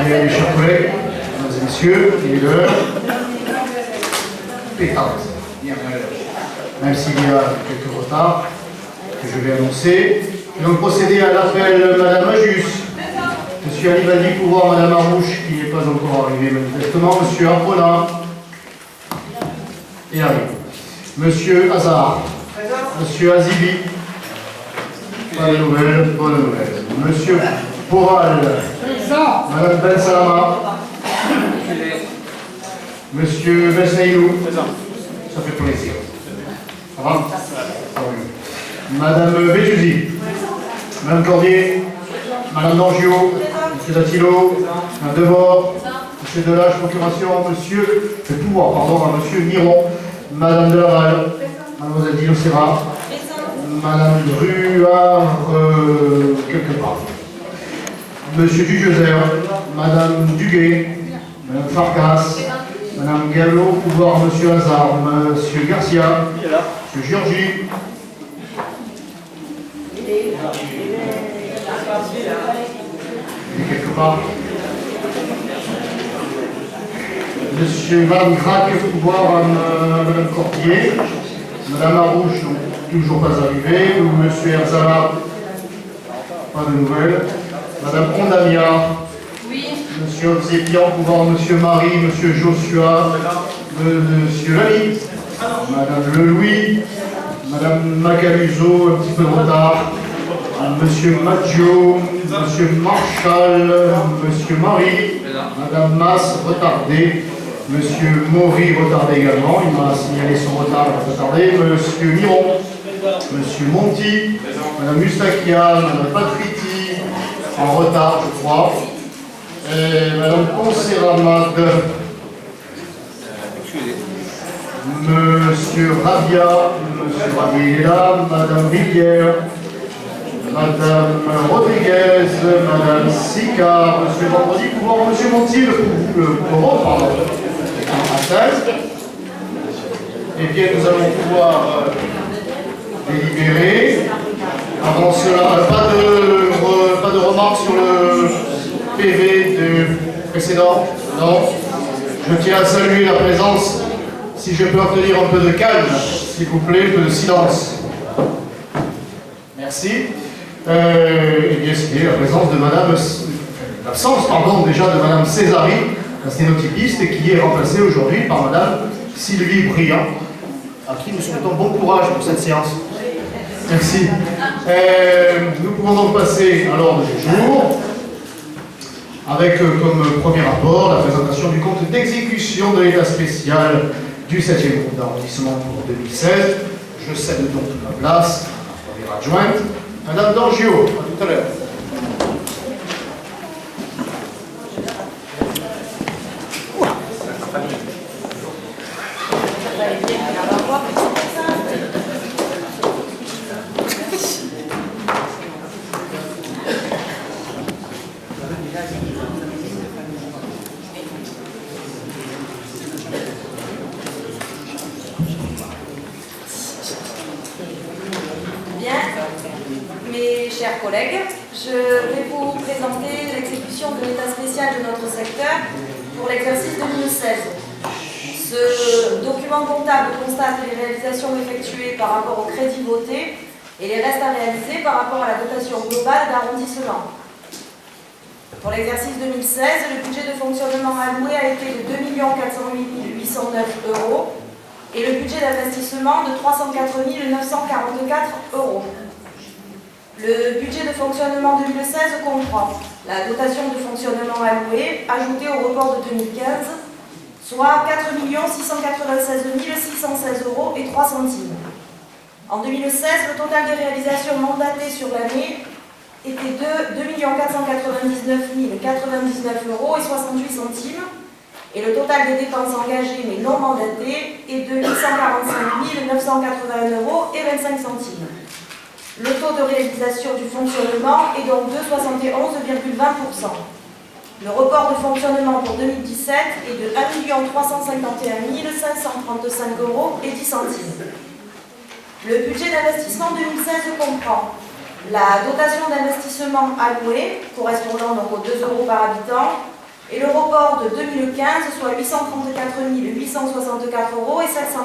Bien, mes chers collègues, mesdames et messieurs, il est l'heure pétante. Même s'il y a quelques retards que je vais annoncer. Je vais donc procéder à l'appel de Madame Majus. Monsieur Alibaldi pour voir Madame Arouche qui n'est pas encore arrivée manifestement. Monsieur Ampona et arrive. Monsieur Hazard. Monsieur Azibi. Pas de nouvelles, bonne nouvelle. Monsieur Poral. Madame Ben Salama. Monsieur Besnaïlou. Ça fait plaisir. Ça va? Madame Bétuzi. Madame Cordier. Madame Dangiot. Monsieur Datilo. Madame Devor. Monsieur Delage, procuration. Monsieur le pouvoir, pardon, à Monsieur Miron. Madame Delaval. Mademoiselle Dino Serra. Madame Druard, quelque part. Monsieur Dujeuzer, Madame Duguay, Madame Farkas, Madame Gallo, pouvoir Monsieur Hazard, Monsieur Garcia, Monsieur Georgie. Il est quelque part. Monsieur Van Grac, pouvoir Madame Cordier, Madame Arouche, toujours pas arrivé. Monsieur Herzala, pas de nouvelles. Madame Ondamia. Oui. Monsieur Obsépian, pouvoir Monsieur Marie, Monsieur Joshua, Monsieur Lamy, Madame Lelouis, Madame Macaluso, un petit peu de retard. Monsieur Maggio, Monsieur Marshall, Monsieur Marie, Madame Masse, retardée. Monsieur Maury, retardé également, il m'a signalé son retard, il va retarder. Monsieur Miron, Monsieur Monti, Madame Mustakia, Madame Patriti, en retard je crois, et Madame Ponceramad, Monsieur Rabia, Monsieur Rabiela, Madame Rivière, Madame Rodriguez, Madame Sicard, Monsieur Vendredi, pouvoir Monsieur Monti, le pardon. Eh bien, nous allons pouvoir délibérer. Avant cela, pas de remarques sur le PV précédent. Non. Je tiens à saluer la présence, si je peux obtenir un peu de calme, s'il vous plaît, un peu de silence. Merci. Eh bien, c'est la présence de Madame, l'absence, pardon, déjà de Madame Césari, la sténotypiste, qui est remplacée aujourd'hui par Madame Sylvie Briand, à qui nous souhaitons bon courage pour cette séance. Merci. Nous pouvons donc passer à l'ordre du jour, avec comme premier rapport la présentation du compte d'exécution de l'état spécial du 7e groupe d'arrondissement pour 2016. Je cède donc la place à la première adjointe, Madame Dangiot. À tout à l'heure. Mes chers collègues, je vais vous présenter l'exécution de l'état spécial de notre secteur pour l'exercice 2016. Ce document comptable constate les réalisations effectuées par rapport au crédit voté et les restes à réaliser par rapport à la dotation globale d'arrondissement. Pour l'exercice 2016, le budget de fonctionnement alloué a été de 2 408 809 € et le budget d'investissement de 304 944 €. Le budget de fonctionnement 2016 comprend la dotation de fonctionnement allouée ajoutée au report de 2015, soit 4 696 616 € et 3 centimes. En 2016, le total des réalisations mandatées sur l'année était de 2 499 099 € et 68 centimes, et le total des dépenses engagées mais non mandatées est de 845 981 € et 25 centimes. Le taux de réalisation du fonctionnement est donc de 71,20%. Le report de fonctionnement pour 2017 est de 1 351 535 € et 10 centimes. Le budget d'investissement 2016 comprend la dotation d'investissement allouée, correspondant donc aux 2 € par habitant, et le report de 2015, soit 834 864,07 €.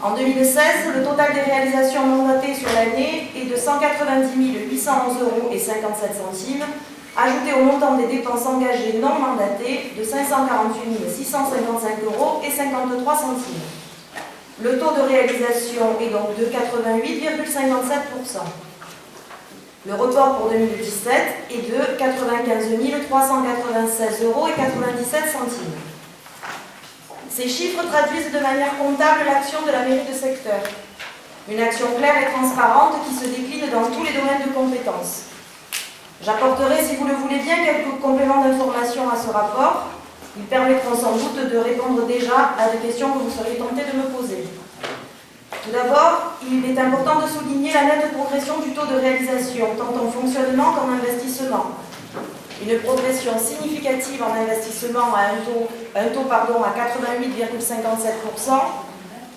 En 2016, le total des réalisations mandatées sur l'année est de 190 811,57 €, ajouté au montant des dépenses engagées non mandatées de 548 655,53 €. Le taux de réalisation est donc de 88,57%. Le report pour 2017 est de 95 396,97 €. Ces chiffres traduisent de manière comptable l'action de la mairie de secteur. Une action claire et transparente qui se décline dans tous les domaines de compétences. J'apporterai, si vous le voulez bien, quelques compléments d'information à ce rapport. Ils permettront sans doute de répondre déjà à des questions que vous seriez tentés de me poser. Tout d'abord, il est important de souligner la nette progression du taux de réalisation, tant en fonctionnement qu'en investissement. Une progression significative en investissement à un taux à 88,57%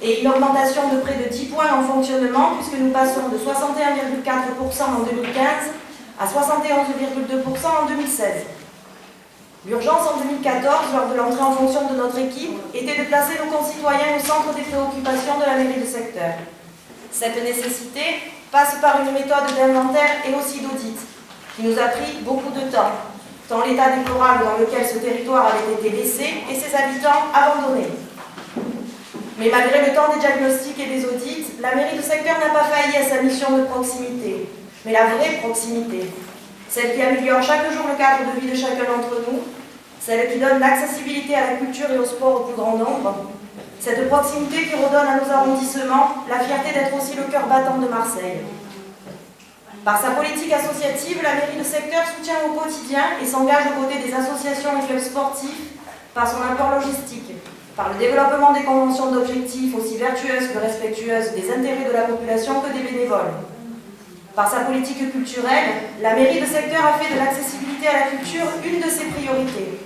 et une augmentation de près de 10 points en fonctionnement, puisque nous passons de 61,4% en 2015 à 71,2% en 2016. L'urgence en 2014, lors de l'entrée en fonction de notre équipe, était de placer nos concitoyens au centre des préoccupations de la mairie de secteur. Cette nécessité passe par une méthode d'inventaire et aussi d'audit, qui nous a pris beaucoup de temps, tant l'état déplorable dans lequel ce territoire avait été laissé et ses habitants abandonnés. Mais malgré le temps des diagnostics et des audits, la mairie de secteur n'a pas failli à sa mission de proximité, mais la vraie proximité. Celle qui améliore chaque jour le cadre de vie de chacun d'entre nous, celle qui donne l'accessibilité à la culture et au sport au plus grand nombre, cette proximité qui redonne à nos arrondissements la fierté d'être aussi le cœur battant de Marseille. Par sa politique associative, la mairie de secteur soutient au quotidien et s'engage aux côtés des associations et clubs sportifs par son apport logistique, par le développement des conventions d'objectifs aussi vertueuses que respectueuses des intérêts de la population que des bénévoles. Par sa politique culturelle, la mairie de secteur a fait de l'accessibilité à la culture une de ses priorités.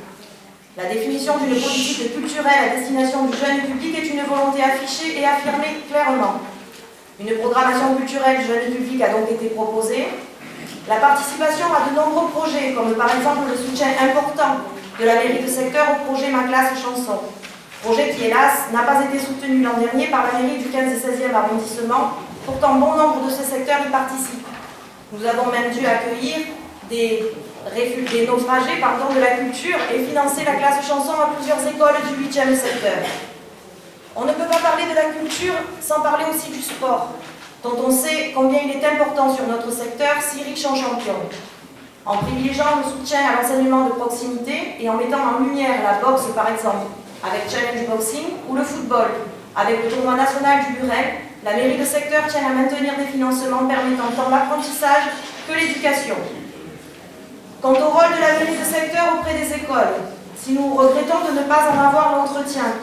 La définition d'une politique culturelle à destination du jeune public est une volonté affichée et affirmée clairement. Une programmation culturelle jeune public a donc été proposée. La participation à de nombreux projets, comme par exemple le soutien important de la mairie de secteur au projet Ma classe chanson. Projet qui, hélas, n'a pas été soutenu l'an dernier par la mairie du 15 et 16e arrondissement. Pourtant, bon nombre de ce secteur y participent. Nous avons même dû accueillir des naufragés de la culture et financer la classe chanson à plusieurs écoles du 8e secteur. On ne peut pas parler de la culture sans parler aussi du sport, dont on sait combien il est important sur notre secteur, si riche en champions. En privilégiant le soutien à l'enseignement de proximité et en mettant en lumière la boxe par exemple, avec Challenge Boxing, ou le football, avec le tournoi national du Burel, la mairie de secteur tient à maintenir des financements permettant tant l'apprentissage que l'éducation. Quant au rôle de la mairie de secteur auprès des écoles, si nous regrettons de ne pas en avoir l'entretien,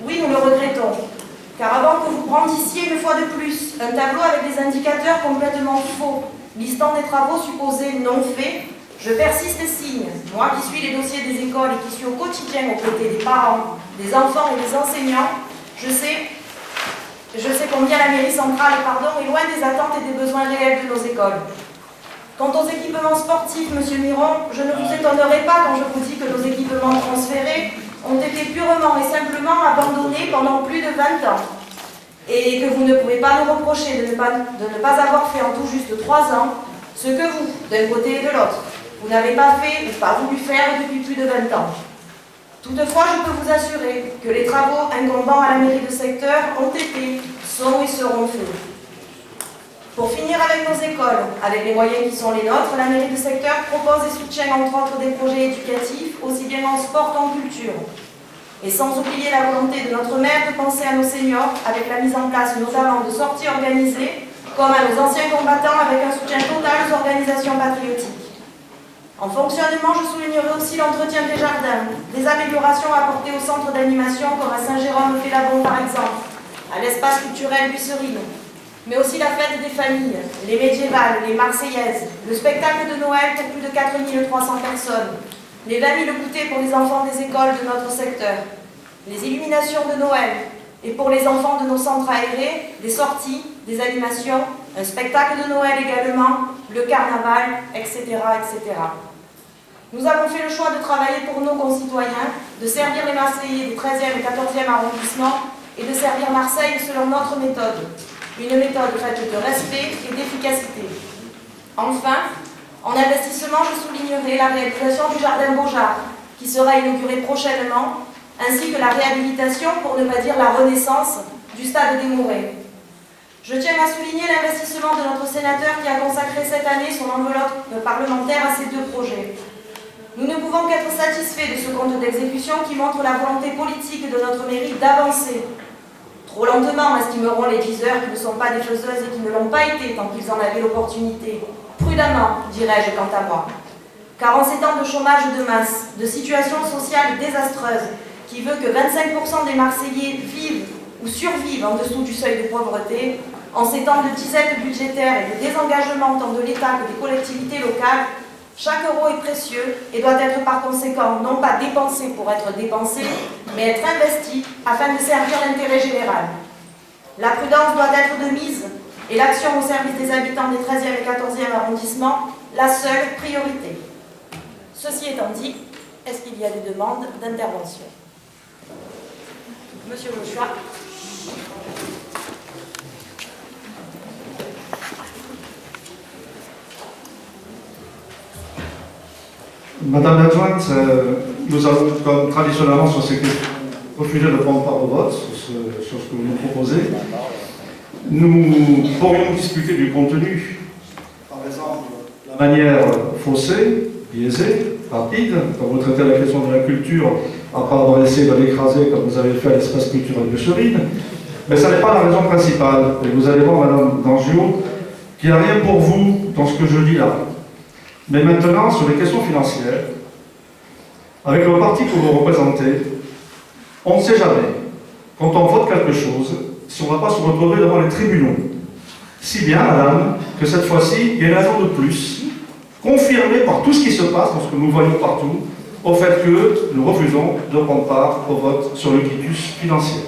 oui, nous le regrettons, car avant que vous brandissiez une fois de plus un tableau avec des indicateurs complètement faux, listant des travaux supposés non faits, je persiste et signe, moi qui suis les dossiers des écoles et qui suis au quotidien aux côtés des parents, des enfants et des enseignants, je sais combien la mairie centrale est loin des attentes et des besoins réels de nos écoles. Quant aux équipements sportifs, M. Miron, je ne vous étonnerai pas quand je vous dis que nos équipements transférés ont été purement et simplement abandonnés pendant plus de 20 ans. Et que vous ne pouvez pas nous reprocher de ne pas avoir fait en tout juste 3 ans ce que vous, d'un côté et de l'autre, vous n'avez pas fait ou pas voulu faire depuis plus de 20 ans. Toutefois, je peux vous assurer que les travaux incombant à la mairie de secteur ont été, sont et seront faits. Pour finir avec nos écoles, avec les moyens qui sont les nôtres, la mairie de secteur propose et soutient entre autres des projets éducatifs, aussi bien en sport qu'en culture. Et sans oublier la volonté de notre maire de penser à nos seniors, avec la mise en place notamment de sorties organisées, comme à nos anciens combattants avec un soutien total aux organisations patriotiques. En fonctionnement, je soulignerai aussi l'entretien des jardins, des améliorations apportées au centre d'animation comme à Saint-Jérôme-Félabon par exemple, à l'espace culturel Buisserine, mais aussi la fête des familles, les médiévales, les marseillaises, le spectacle de Noël pour plus de 4300 personnes, les 20 000 goûters pour les enfants des écoles de notre secteur, les illuminations de Noël, et pour les enfants de nos centres aérés, des sorties, des animations, un spectacle de Noël également, le carnaval, etc., etc. Nous avons fait le choix de travailler pour nos concitoyens, de servir les Marseillais des 13e et 14e arrondissements et de servir Marseille selon notre méthode. Une méthode faite de respect et d'efficacité. Enfin, en investissement, je soulignerai la réalisation du jardin Beaujard, qui sera inauguré prochainement, ainsi que la réhabilitation, pour ne pas dire la renaissance, du stade des Mourets. Je tiens à souligner l'investissement de notre sénateur qui a consacré cette année son enveloppe parlementaire à ces deux projets. Nous ne pouvons qu'être satisfaits de ce compte d'exécution qui montre la volonté politique de notre mairie d'avancer. Trop lentement, estimeront les viseurs qui ne sont pas des faiseuses et qui ne l'ont pas été tant qu'ils en avaient l'opportunité. Prudemment, dirais-je quant à moi. Car en ces temps de chômage de masse, de situation sociale désastreuse, qui veut que 25% des Marseillais vivent ou survivent en dessous du seuil de pauvreté, en ces temps de disette budgétaire et de désengagement tant de l'État que des collectivités locales, chaque euro est précieux et doit être par conséquent non pas dépensé pour être dépensé, mais être investi afin de servir l'intérêt général. La prudence doit être de mise et l'action au service des habitants des 13e et 14e arrondissements, la seule priorité. Ceci étant dit, est-ce qu'il y a des demandes d'intervention? Monsieur Joshua. Madame l'adjointe, nous avons, comme traditionnellement sur ces questions, refusé de prendre part au vote sur ce que vous nous proposez. Nous pourrions discuter du contenu, par exemple la manière faussée, biaisée, rapide, quand vous traitez la question de la culture, après avoir essayé de l'écraser comme vous avez fait à l'espace culturel de Cherine. Mais ça n'est pas la raison principale. Et vous allez voir, Madame D'Angio, qu'il n'y a rien pour vous dans ce que je dis là. Mais maintenant, sur les questions financières, avec le parti que vous représentez, on ne sait jamais, quand on vote quelque chose, si on ne va pas se retrouver devant les tribunaux. Si bien, madame, que cette fois-ci, il y a une raison de plus, confirmée par tout ce qui se passe, dans ce que nous voyons partout, au fait que nous refusons de prendre part au vote sur le quitus financier.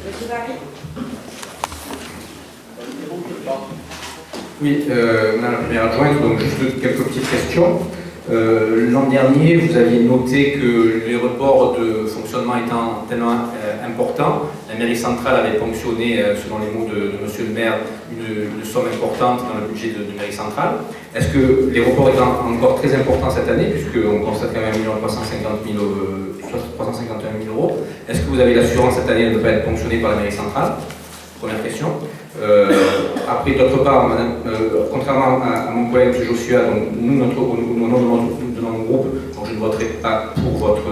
Monsieur Barry. Oui, Madame la Première Adjointe, donc juste quelques petites questions. L'an dernier, vous aviez noté que les reports de fonctionnement étant tellement importants, la mairie centrale avait ponctionné, selon les mots de Monsieur le maire, une somme importante dans le budget de mairie centrale. Est-ce que les reports étant encore très importants cette année, puisqu'on constate quand même 1 351 000 euros, est-ce que vous avez l'assurance cette année de ne pas être ponctionné par la mairie centrale? Première question. Après, d'autre part, contrairement à mon collègue M. Joshua, donc, nous, au nom de mon groupe, donc je ne voterai pas pour votre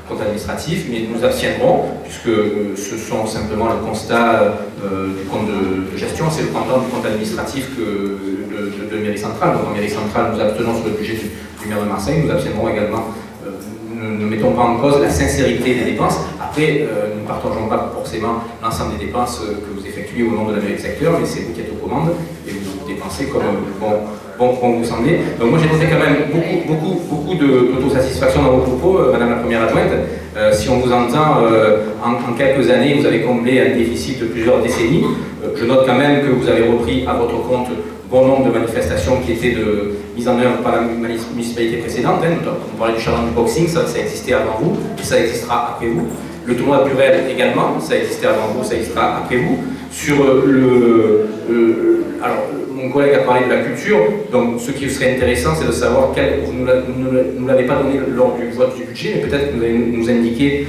compte administratif, mais nous abstiendrons, puisque ce sont simplement le constat du compte de gestion, c'est le montant du compte administratif de mairie centrale. Donc en mairie centrale, nous abstenons sur le budget du maire de Marseille, nous abstiendrons également. Ne mettons pas en cause la sincérité des dépenses. Après, nous ne partageons pas forcément l'ensemble des dépenses que vous effectuez au nom de la mairie de secteur, mais c'est vous qui êtes aux commandes et vous dépensez comme bon vous semblez. Donc moi j'ai noté quand même beaucoup d'autosatisfaction dans vos propos, Madame la Première Adjointe. Si on vous entend, en quelques années, vous avez comblé un déficit de plusieurs décennies. Je note quand même que vous avez repris à votre compte bon nombre de manifestations qui étaient mises en œuvre par la municipalité précédente. On parlait du challenge du boxing, ça existait avant vous, et ça existera après vous. Le tournoi de Burel également, ça existait avant vous, ça existera après vous. Sur alors, mon collègue a parlé de la culture, donc ce qui serait intéressant, c'est de savoir, vous ne nous l'avez pas donné lors du vote du budget, mais peut-être que vous allez nous indiquer,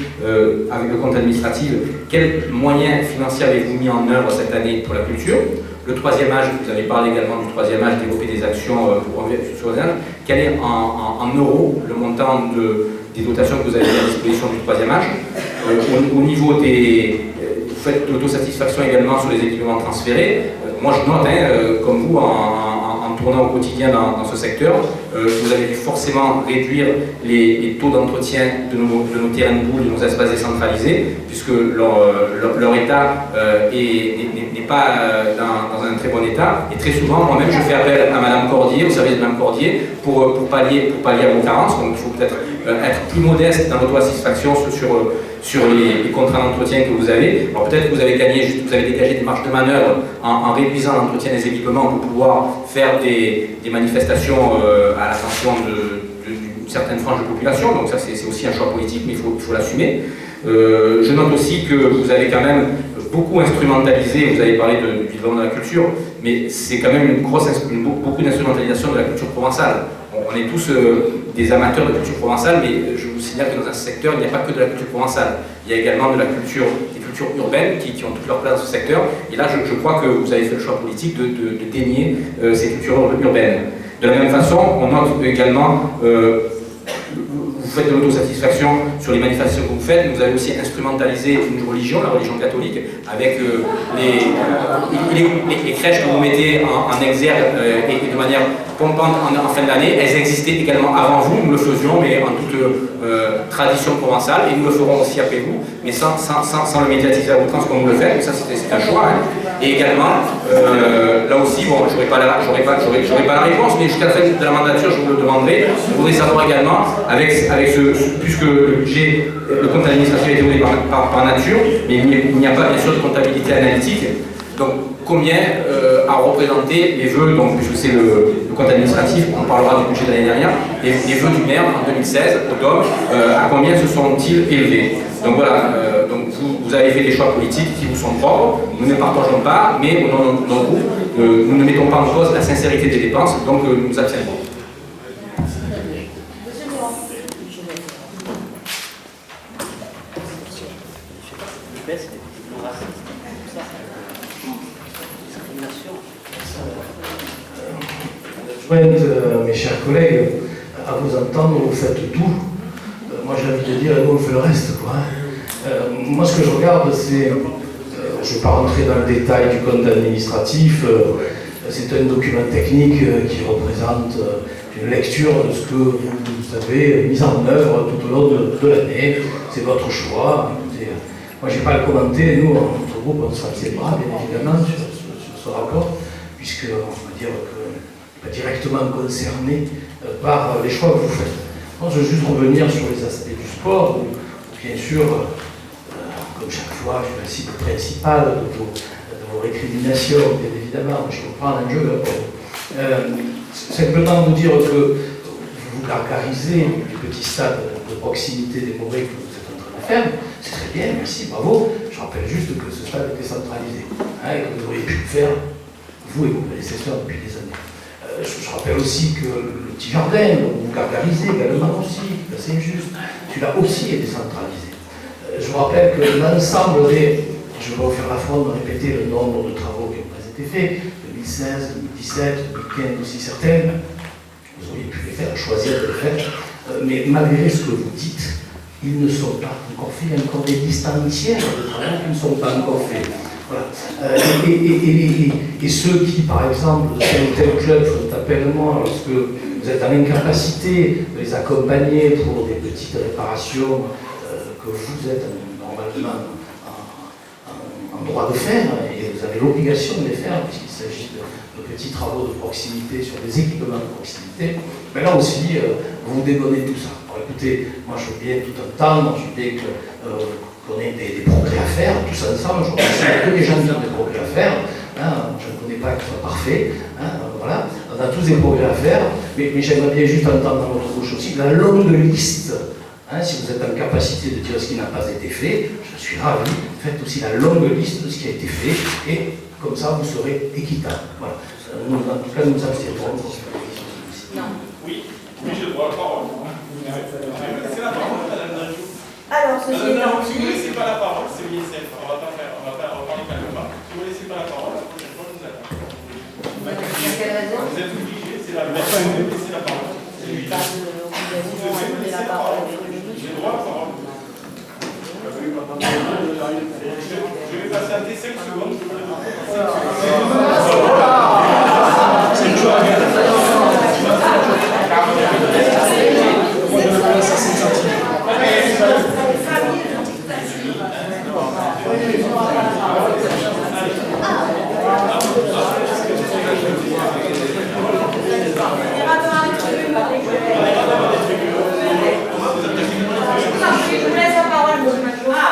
avec le compte administratif, quels moyens financiers avez-vous mis en œuvre cette année pour la culture. Le troisième âge, vous avez parlé également du troisième âge, développer des actions sur les âges. Quel est en euros le montant des dotations que vous avez à disposition du troisième âge? Au niveau des... vous faites de l'autosatisfaction également sur les équipements transférés. Moi je note, comme vous, en tournant au quotidien dans ce secteur, vous avez dû forcément réduire les taux d'entretien de nos terrains de boule, de nos espaces décentralisés, puisque leur état n'est pas dans un très bon état. Et très souvent, moi-même, je fais appel à Madame Cordier, au service de Madame Cordier, pour pallier à vos carences. Donc il faut peut-être être plus modeste dans l'autosatisfaction sur les contrats d'entretien que vous avez. Alors peut-être que vous avez dégagé des marges de manœuvre en réduisant l'entretien des équipements pour pouvoir faire des manifestations à l'attention d'une certaine frange de population, donc ça c'est aussi un choix politique, mais il faut l'assumer. Je note aussi que vous avez quand même beaucoup instrumentalisé, vous avez parlé du développement de la culture, mais c'est quand même beaucoup d'instrumentalisation de la culture provençale. On est tous des amateurs de culture provençale, mais je vous signale que dans un secteur, il n'y a pas que de la culture provençale. Il y a également des cultures urbaines qui ont toute leur place dans ce secteur. Et là, je crois que vous avez fait le choix politique de dénier ces cultures urbaines. De la même façon, on note également vous faites de l'autosatisfaction sur les manifestations que vous faites, mais vous avez aussi instrumentalisé une religion, la religion catholique, avec les crèches que vous mettez en exergue et de manière pompante en fin d'année. Elles existaient également avant vous, nous le faisions, mais en toute tradition provençale, et nous le ferons aussi après vous, mais sans le médiatiser à outrance comme vous le faites, ça c'est un choix. Hein. Et également, là aussi, bon, j'aurai pas la réponse, mais jusqu'à la fin de la mandature, je vous le demanderai. Je voudrais savoir également, puisque le budget, le compte administratif a été donné par nature, mais il n'y a pas bien sûr de comptabilité analytique. Donc, combien a représenté les vœux, donc, puisque c'est le compte administratif, on parlera du budget de l'année dernière, les vœux du maire en 2016 au DOM, à combien se sont-ils élevés? Donc voilà, donc vous avez fait des choix politiques qui vous sont propres, nous ne partageons pas, mais au nom de notre groupe, nous ne mettons pas en cause la sincérité des dépenses, donc nous nous abstiendrons. Mes chers collègues, à vous entendre, vous faites tout. Moi j'ai envie de dire, nous on fait le reste, quoi. Moi ce que je regarde, c'est, je ne vais pas rentrer dans le détail du compte administratif, c'est un document technique qui représente une lecture de ce que vous avez mis en œuvre tout au long de l'année. C'est votre choix. Écoutez, moi je ne vais pas le commenter, nous, notre groupe, on s'abstiendra bien évidemment sur ce rapport, puisqu'on va dire que directement concerné par les choix que vous faites. Moi, je veux juste revenir sur les aspects du sport, où, bien sûr, comme chaque fois, je suis la cible principale de vos récriminations, bien évidemment, je comprends l'enjeu. Simplement vous dire que vous gargarisez du petit stade de proximité des Maurets que vous êtes en train de faire, c'est très bien, merci, bravo. Je rappelle juste que ce stade est décentralisé, et que vous auriez pu le faire, vous et vos prédécesseurs, depuis des années. Je rappelle aussi que le petit jardin, vous gargarisez également aussi, c'est injuste, celui-là aussi est décentralisé. Je vous rappelle que l'ensemble des, je vais refaire la faute de répéter le nombre de travaux qui n'ont pas été faits, 2016, 2017, 2015 aussi certains, vous auriez pu les faire, choisir de les faire, mais malgré ce que vous dites, ils ne sont pas encore faits, il y a encore des listes entières de travaux qui ne sont pas encore faits. Voilà. Et ceux qui, par exemple, de tel club font appel à moi lorsque vous êtes en incapacité de les accompagner pour des petites réparations que vous êtes normalement en droit de faire, et vous avez l'obligation de les faire, puisqu'il s'agit de petits travaux de proximité sur des équipements de proximité, mais là aussi, vous dédonnez tout ça. Alors écoutez, moi je veux bien tout entendre, je veux bien qu'on ait des progrès à faire, tous ensemble, je crois que les gens qui ont des progrès à faire, hein, je ne connais pas qu'ils soient parfaits, hein, voilà, on a tous des progrès à faire, mais j'aimerais bien juste entendre dans votre bouche aussi la longue liste, hein, si vous êtes en capacité de dire ce qui n'a pas été fait, je suis ravi, faites aussi la longue liste de ce qui a été fait, et comme ça vous serez équitable. Voilà. Nous, en tout cas, nous abstiendrons. Oui, je dois la parole. C'est la parole, madame Najou. Alors, ceci étant Si vous ne dit, laissez pas la parole, c'est l'ISF. On va pas parler quelque part. Si vous ne laissez pas la parole, la prochaine fois, je vous attends. pour quelle raison? Vous êtes obligé, c'est la loi. Vous laissez la parole. C'est lui. Pas d'obligation à donner la parole. J'ai le droit à la parole. Je vais patienter 5 secondes. C'est une chose. Je vous laisse la parole, monsieur Major.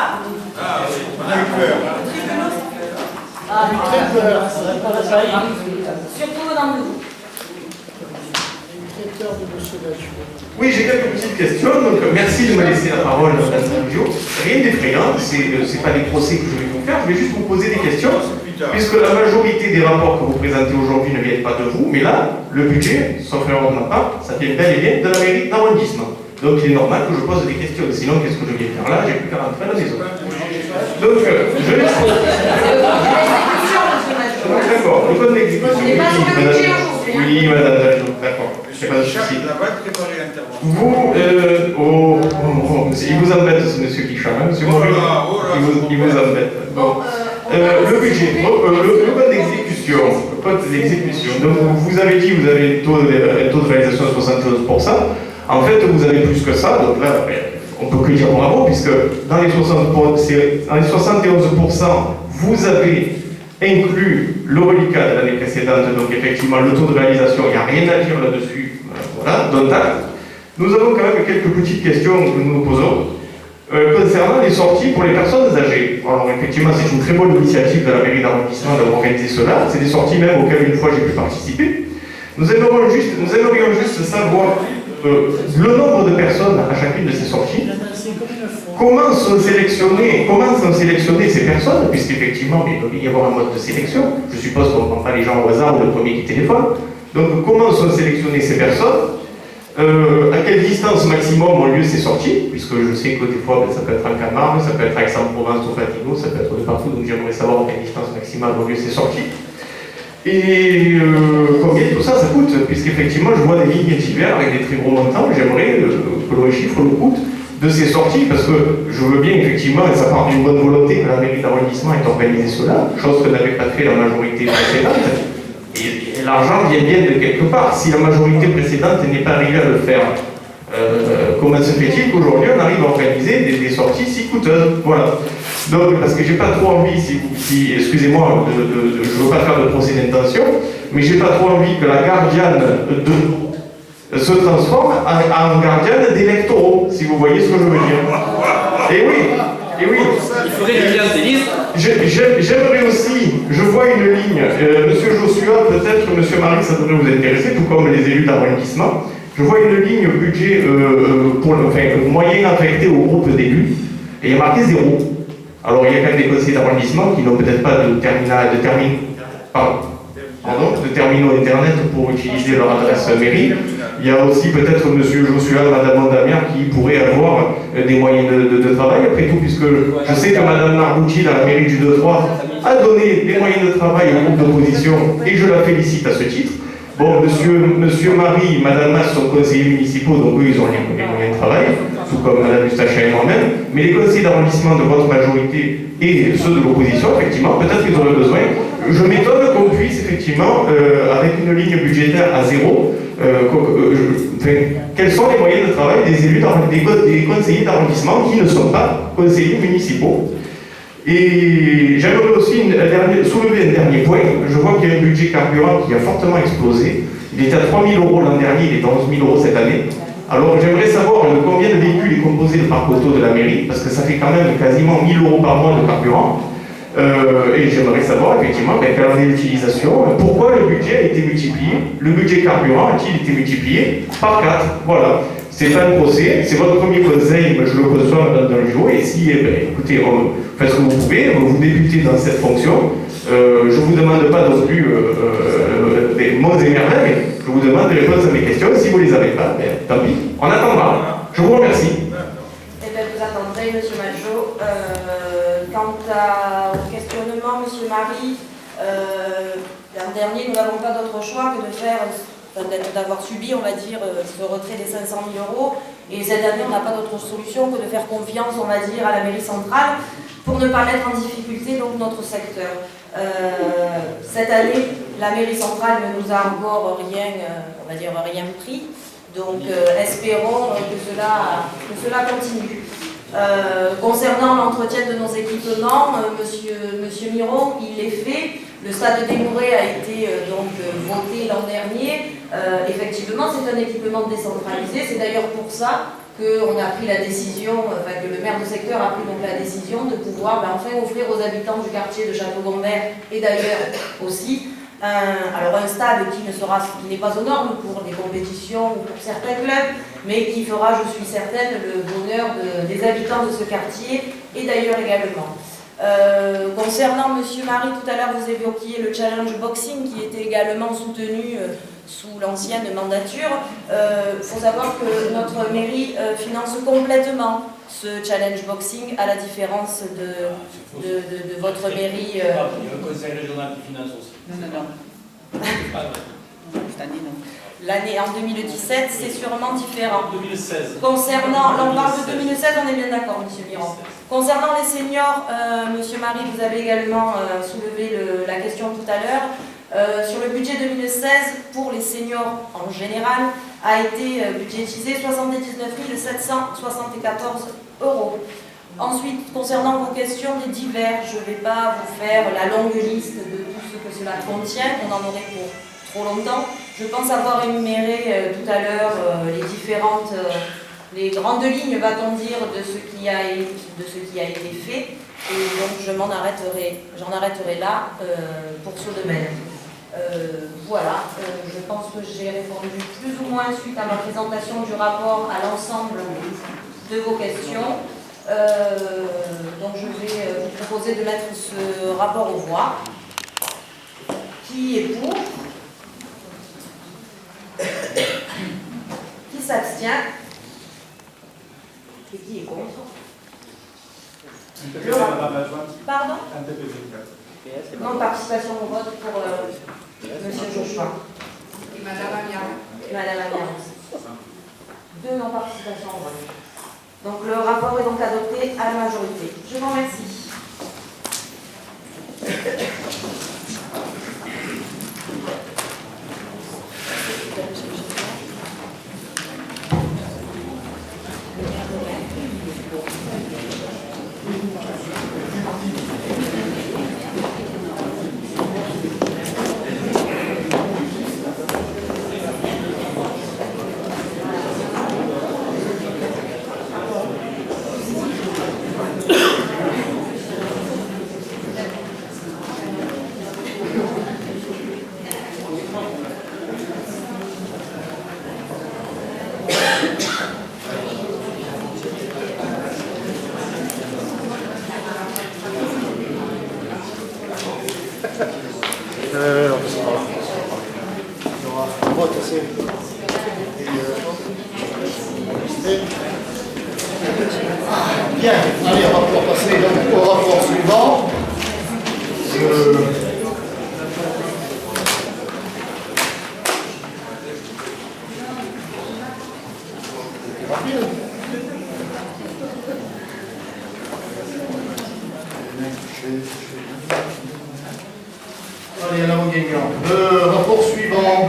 Surtout venant de vous. Oui, j'ai quelques petites questions, donc merci de me laisser la parole, Madame Sergio. Rien d'effrayant, c'est pas des procès que je vais vous faire, je vais juste vous poser des questions, puisque la majorité des rapports que vous présentez aujourd'hui ne viennent pas de vous, mais là, le budget, sauf erreur de ma part, ça vient bel et bien de la mairie d'arrondissement. Donc il est normal que je pose des questions, sinon qu'est-ce que je viens faire là? J'ai plus qu'à rentrer à la maison. Donc, je laisse... D'accord, le code d'exécution. On n'est pas sur le budget aujourd'hui. Oui, madame, d'accord. C'est pas de souci. Vous, il vous embête ce monsieur qui chante, hein, monsieur Maurice. Il vous embête. Bon. Le budget, le code d'exécution. Le code d'exécution. Donc, vous avez dit, vous avez un taux de réalisation de 71%. En fait, vous avez plus que ça. Donc là, on peut que dire bravo, puisque dans les 71%, vous avez inclus le reliquat de l'année précédente, donc effectivement le taux de réalisation, il n'y a rien à dire là-dessus, voilà, dont acte. Nous avons quand même quelques petites questions que nous nous posons concernant les sorties pour les personnes âgées. Alors effectivement, c'est une très bonne initiative de la mairie d'arrondissement d'avoir organisé cela, c'est des sorties même auxquelles une fois j'ai pu participer. Nous aimerions juste savoir le nombre de personnes à chacune de ces sorties. Comment sont sélectionnées ces personnes, puisqu'effectivement, il doit y avoir un mode de sélection. Je suppose qu'on ne prend pas les gens au hasard ou le premier qui téléphone. Donc, comment sont sélectionnées ces personnes? À quelle distance maximum ont lieu ces sorties? Puisque je sais que des fois, ça peut être en Camargue, ça peut être à Aix-en-Provence ou Fatigno, ça peut être de partout, donc j'aimerais savoir à quelle distance maximale ont lieu ces sorties. Et combien tout ça coûte? Puisqu'effectivement, je vois des lignes d'hiver avec des très gros montants, j'aimerais que l'on chiffre le coût de ces sorties, parce que je veux bien effectivement, et ça part d'une bonne volonté, que la mairie d'arrondissement ait organisé cela, chose que n'avait pas fait la majorité précédente. Et l'argent vient bien de quelque part. Si la majorité précédente n'est pas arrivée à le faire, comment se fait-il qu'aujourd'hui on arrive à organiser des sorties si coûteuses? Voilà. Donc, parce que j'ai pas trop envie, excusez-moi, je ne veux pas faire de procès d'intention, mais j'ai pas trop envie que la gardienne se transforme en gardienne d'électoraux, si vous voyez ce que je veux dire. Et oui. Il faudrait qu'il y ait des listes. J'aimerais aussi, je vois une ligne, monsieur Joshua, peut-être que monsieur Marie, ça devrait vous intéresser, tout comme les élus d'arrondissement. Je vois une ligne budget moyen affecté au groupe d'élus, et il y a marqué 0. Alors il y a quand même des conseillers d'arrondissement qui n'ont peut-être pas de terminaux internet pour utiliser leur adresse mairie. Il y a aussi peut-être monsieur Joshua, madame Mondamier qui pourrait avoir des moyens de travail, après tout, puisque je sais que madame Narbucci, dans la mairie du 2-3, a donné des moyens de travail au groupe d'opposition, et je la félicite à ce titre. Bon, monsieur Marie, madame Mas sont conseillers municipaux, donc eux, ils ont les moyens de travail, tout comme madame Eustache et moi-même, mais les conseillers d'arrondissement de votre majorité et ceux de l'opposition, effectivement, peut-être qu'ils auraient besoin. Je m'étonne qu'on puisse, effectivement, avec une ligne budgétaire à 0, quels sont les moyens de travail des élus, des conseillers d'arrondissement qui ne sont pas conseillers municipaux. Et j'aimerais aussi soulever un dernier point. Je vois qu'il y a un budget carburant qui a fortement explosé. Il était à 3 000 € l'an dernier, il est à 11 000 € cette année. Alors j'aimerais savoir de combien de véhicules est composé le parc auto de la mairie, parce que ça fait quand même quasiment 1 000 € par mois de carburant. Et j'aimerais savoir effectivement quelle en est l'utilisation, pourquoi le budget a été multiplié, le budget carburant a-t-il été multiplié par 4. Voilà. C'est pas un procès, c'est votre premier conseil, mais je le reçois dans le jour, et si, écoutez, faites ce que vous pouvez, vous débutez dans cette fonction, je ne vous demande pas non plus des mots et merveilles, je vous demande des réponses à mes questions, si vous ne les avez pas, tant pis, on attendra. Je vous remercie. Eh bien, vous attendrez, monsieur Majot. Quant au questionnement, monsieur Marie, l'an dernier, nous n'avons pas d'autre choix que d'avoir subi, on va dire, ce retrait des 500 000 €. Et cette année, on n'a pas d'autre solution que de faire confiance, on va dire, à la mairie centrale pour ne pas mettre en difficulté donc, notre secteur. Cette année, la mairie centrale ne nous a encore rien, on va dire, rien pris. Donc, espérons que cela continue. Concernant l'entretien de nos équipements, monsieur Miron, il est fait. Le stade des Mouret a été voté l'an dernier. Effectivement, c'est un équipement décentralisé. C'est d'ailleurs pour ça qu'on a pris la décision, que le maire de secteur a pris donc la décision de pouvoir enfin offrir aux habitants du quartier de Château-Gombert et d'ailleurs aussi Alors un stade qui n'est pas aux normes pour des compétitions ou pour certains clubs, mais qui fera, je suis certaine, le bonheur des habitants de ce quartier et d'ailleurs également. Concernant Monsieur Marie, tout à l'heure vous évoquiez le challenge boxing qui était également soutenu sous l'ancienne mandature. Faut savoir que notre mairie finance complètement ce challenge boxing, à la différence de votre mairie. Il y a un conseil régional qui finance aussi. Non. Cette année, non. L'année en 2017, c'est sûrement différent. 2016. Concernant, on parle de 2016, on est bien d'accord, Monsieur Miron. Concernant les seniors, Monsieur Marie, vous avez également soulevé la question tout à l'heure. Sur le budget 2016, pour les seniors en général, a été budgétisé 79 774 €. Ensuite, concernant vos questions des divers, je ne vais pas vous faire la longue liste de tout ce que cela contient, on en aurait pour trop longtemps. Je pense avoir énuméré tout à l'heure les grandes lignes, va-t-on dire, de ce qui a été fait. Et donc j'en arrêterai là pour ce domaine. Voilà, je pense que j'ai répondu plus ou moins suite à ma présentation du rapport à l'ensemble de vos questions. Donc je vais vous proposer de mettre ce rapport aux voix. Qui est pour? Qui s'abstient? Et qui est contre? Pardon? Non-participation au vote pour Monsieur Joshua. Et Madame Amiard. Et Madame Amiard. 2 non-participations au vote. Donc le rapport est donc adopté à la majorité. Je vous remercie. Bien, allez, on va pouvoir passer donc au rapport suivant. Allez, là, on gagnant. Le rapport suivant.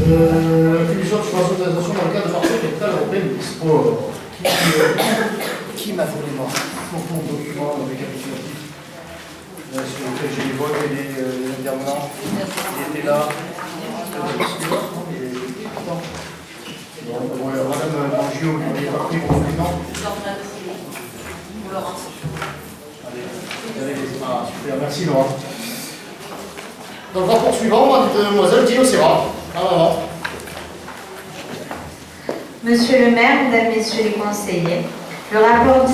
L'attribution de subventions d'autorisation dans le cadre de marché capitale européenne du sport. Qui m'a volé moi mon document récapitulatif sur lequel j'ai les votes et les intervenants. Il était là. Madame Mangio, vous avez parti pour le document. Laurence. Ah, super, merci Laurent. Dans le rapport suivant, mademoiselle Dino Serra. Monsieur le maire, mesdames, messieurs les conseillers, le rapport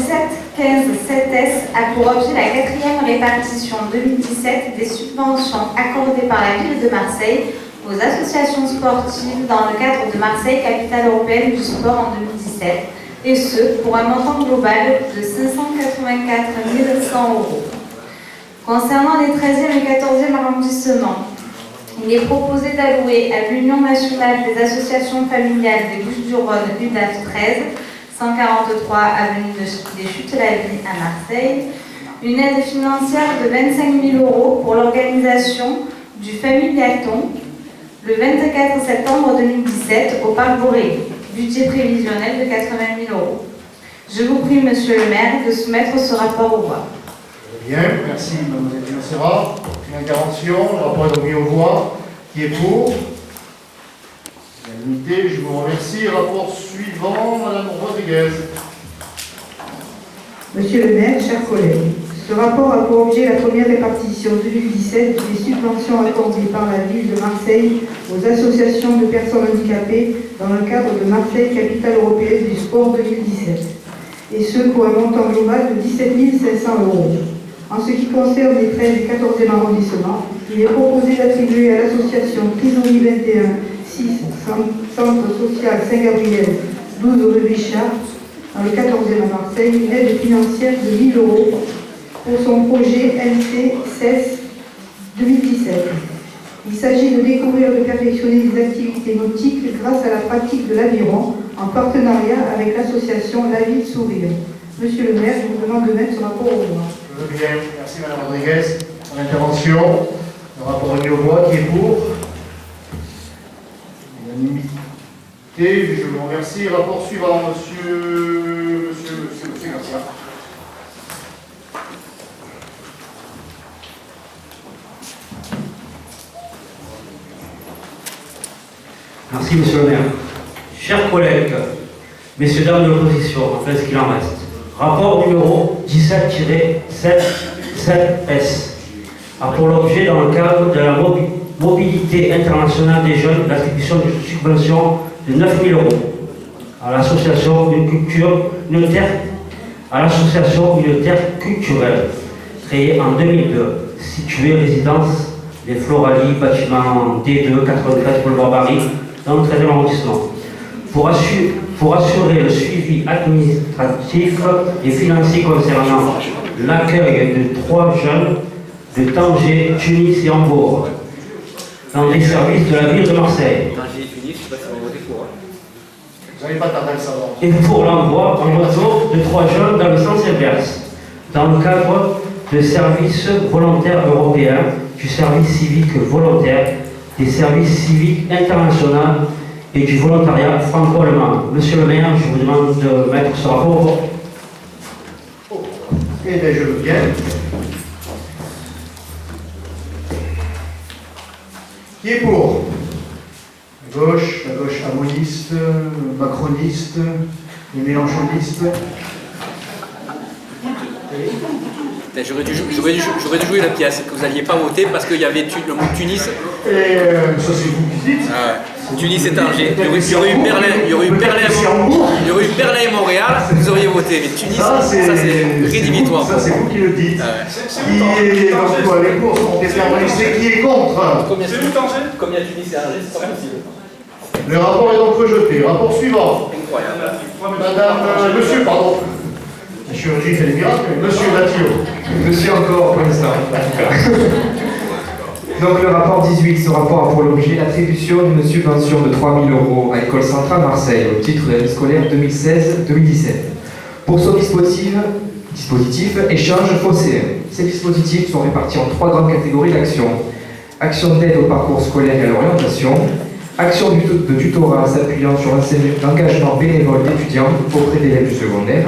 17-15-7S a pour objet la 4e répartition 2017 des subventions accordées par la ville de Marseille aux associations sportives dans le cadre de Marseille Capitale Européenne du Sport en 2017, et ce, pour un montant global de 584 100 €. Concernant les 13e et 14e arrondissements, il est proposé d'allouer à l'Union nationale des associations familiales des Bouches-du-Rhône, UDAF 13, 143 avenue des Chutes-la-Vie à Marseille, une aide financière de 25 000 € pour l'organisation du Familiaton le 24 septembre 2017 au Parc Borély, budget prévisionnel de 80 000 €. Je vous prie, monsieur le maire, de soumettre ce rapport aux voix. Bien, merci mademoiselle Dino Serra. Une intervention, le rapport est donc mis aux voix. Qui est pour? Unanimité, je vous remercie. Rapport suivant, madame Rodriguez. Monsieur le maire, chers collègues, Ce rapport a pour objet la première répartition 2017 des subventions accordées par la ville de Marseille aux associations de personnes handicapées dans le cadre de Marseille Capitale Européenne du Sport 2017, et ce pour un montant global de 17 500 €. En ce qui concerne les 13 et 14e arrondissements, il est proposé d'attribuer à l'association Trisomie 21 6 Centre social Saint-Gabriel 12 rue Richard, dans le 14e à Marseille, une aide financière de 1 000 € pour son projet LC 16 2017. Il s'agit de découvrir et de perfectionner des activités nautiques grâce à la pratique de l'aviron en partenariat avec l'association La Vie de Sourire. Monsieur le maire, je vous demande de mettre ce rapport au voix. Je veux bien. Merci Madame Rodriguez pour l'intervention. Le rapport est mis au voix. Qui est pour? Unanimité. Je vous remercie. Rapport suivant, monsieur Garcia. Merci, monsieur le maire. Chers collègues, messieurs, dames de l'opposition, enfin ce qu'il en reste. Rapport numéro 17-7-7S a pour l'objet, dans le cadre de la mobilité internationale des jeunes, l'attribution d'une subvention de 9 000 € à l'association Une Terre culturelle, créée en 2002, située résidence des Floralies, bâtiment D2, 93 boulevard Paris, dans le 13e arrondissement, pour assurer le suivi administratif et financier concernant l'accueil de 3 jeunes de Tanger, Tunis et Hambourg dans les services de la ville de Marseille. Vous n'allez pas tarder à le savoir. Et pour l'envoi en retour de 3 jeunes dans le sens inverse, dans le cadre de services volontaires européens, du service civique volontaire, des services civiques internationaux et du volontariat franco-allemand. Monsieur le maire, je vous demande de mettre ce rapport au vote. Eh bien, je veux bien. Qui est pour? La gauche amoniste, macroniste, les mélanchonistes. J'aurais dû jouer la pièce, que vous n'alliez pas voter parce qu'il y avait le mot Tunis. Ça c'est vous qui dites. Ah ouais. Tunis et Tanger. Il y aurait eu Berlin et Montréal, vous auriez voté. Mais Tunis, ça c'est rédhibitoire. Ça c'est vous qui le dites. Ah ouais. Qui est donc quoi? Les courses sont déterminées. C'est qui est contre? Comme il y a Tunis et Tanger, c'est pas possible. Le rapport est donc rejeté. Rapport suivant. Incroyable. Monsieur, pardon. La chirurgie fait des miracles. Monsieur Latio. Monsieur encore pour l'instant. Donc le rapport 18, ce rapport a pour l'objet l'attribution d'une subvention de 3 000 € à l'École Centrale Marseille au titre de l'année scolaire 2016-2017 pour son dispositif échange phocéen. Ces dispositifs sont répartis en 3 grandes catégories d'actions. Action d'aide au parcours scolaire et à l'orientation, action de tutorat s'appuyant sur l'engagement bénévole d'étudiants auprès d'élèves du secondaire,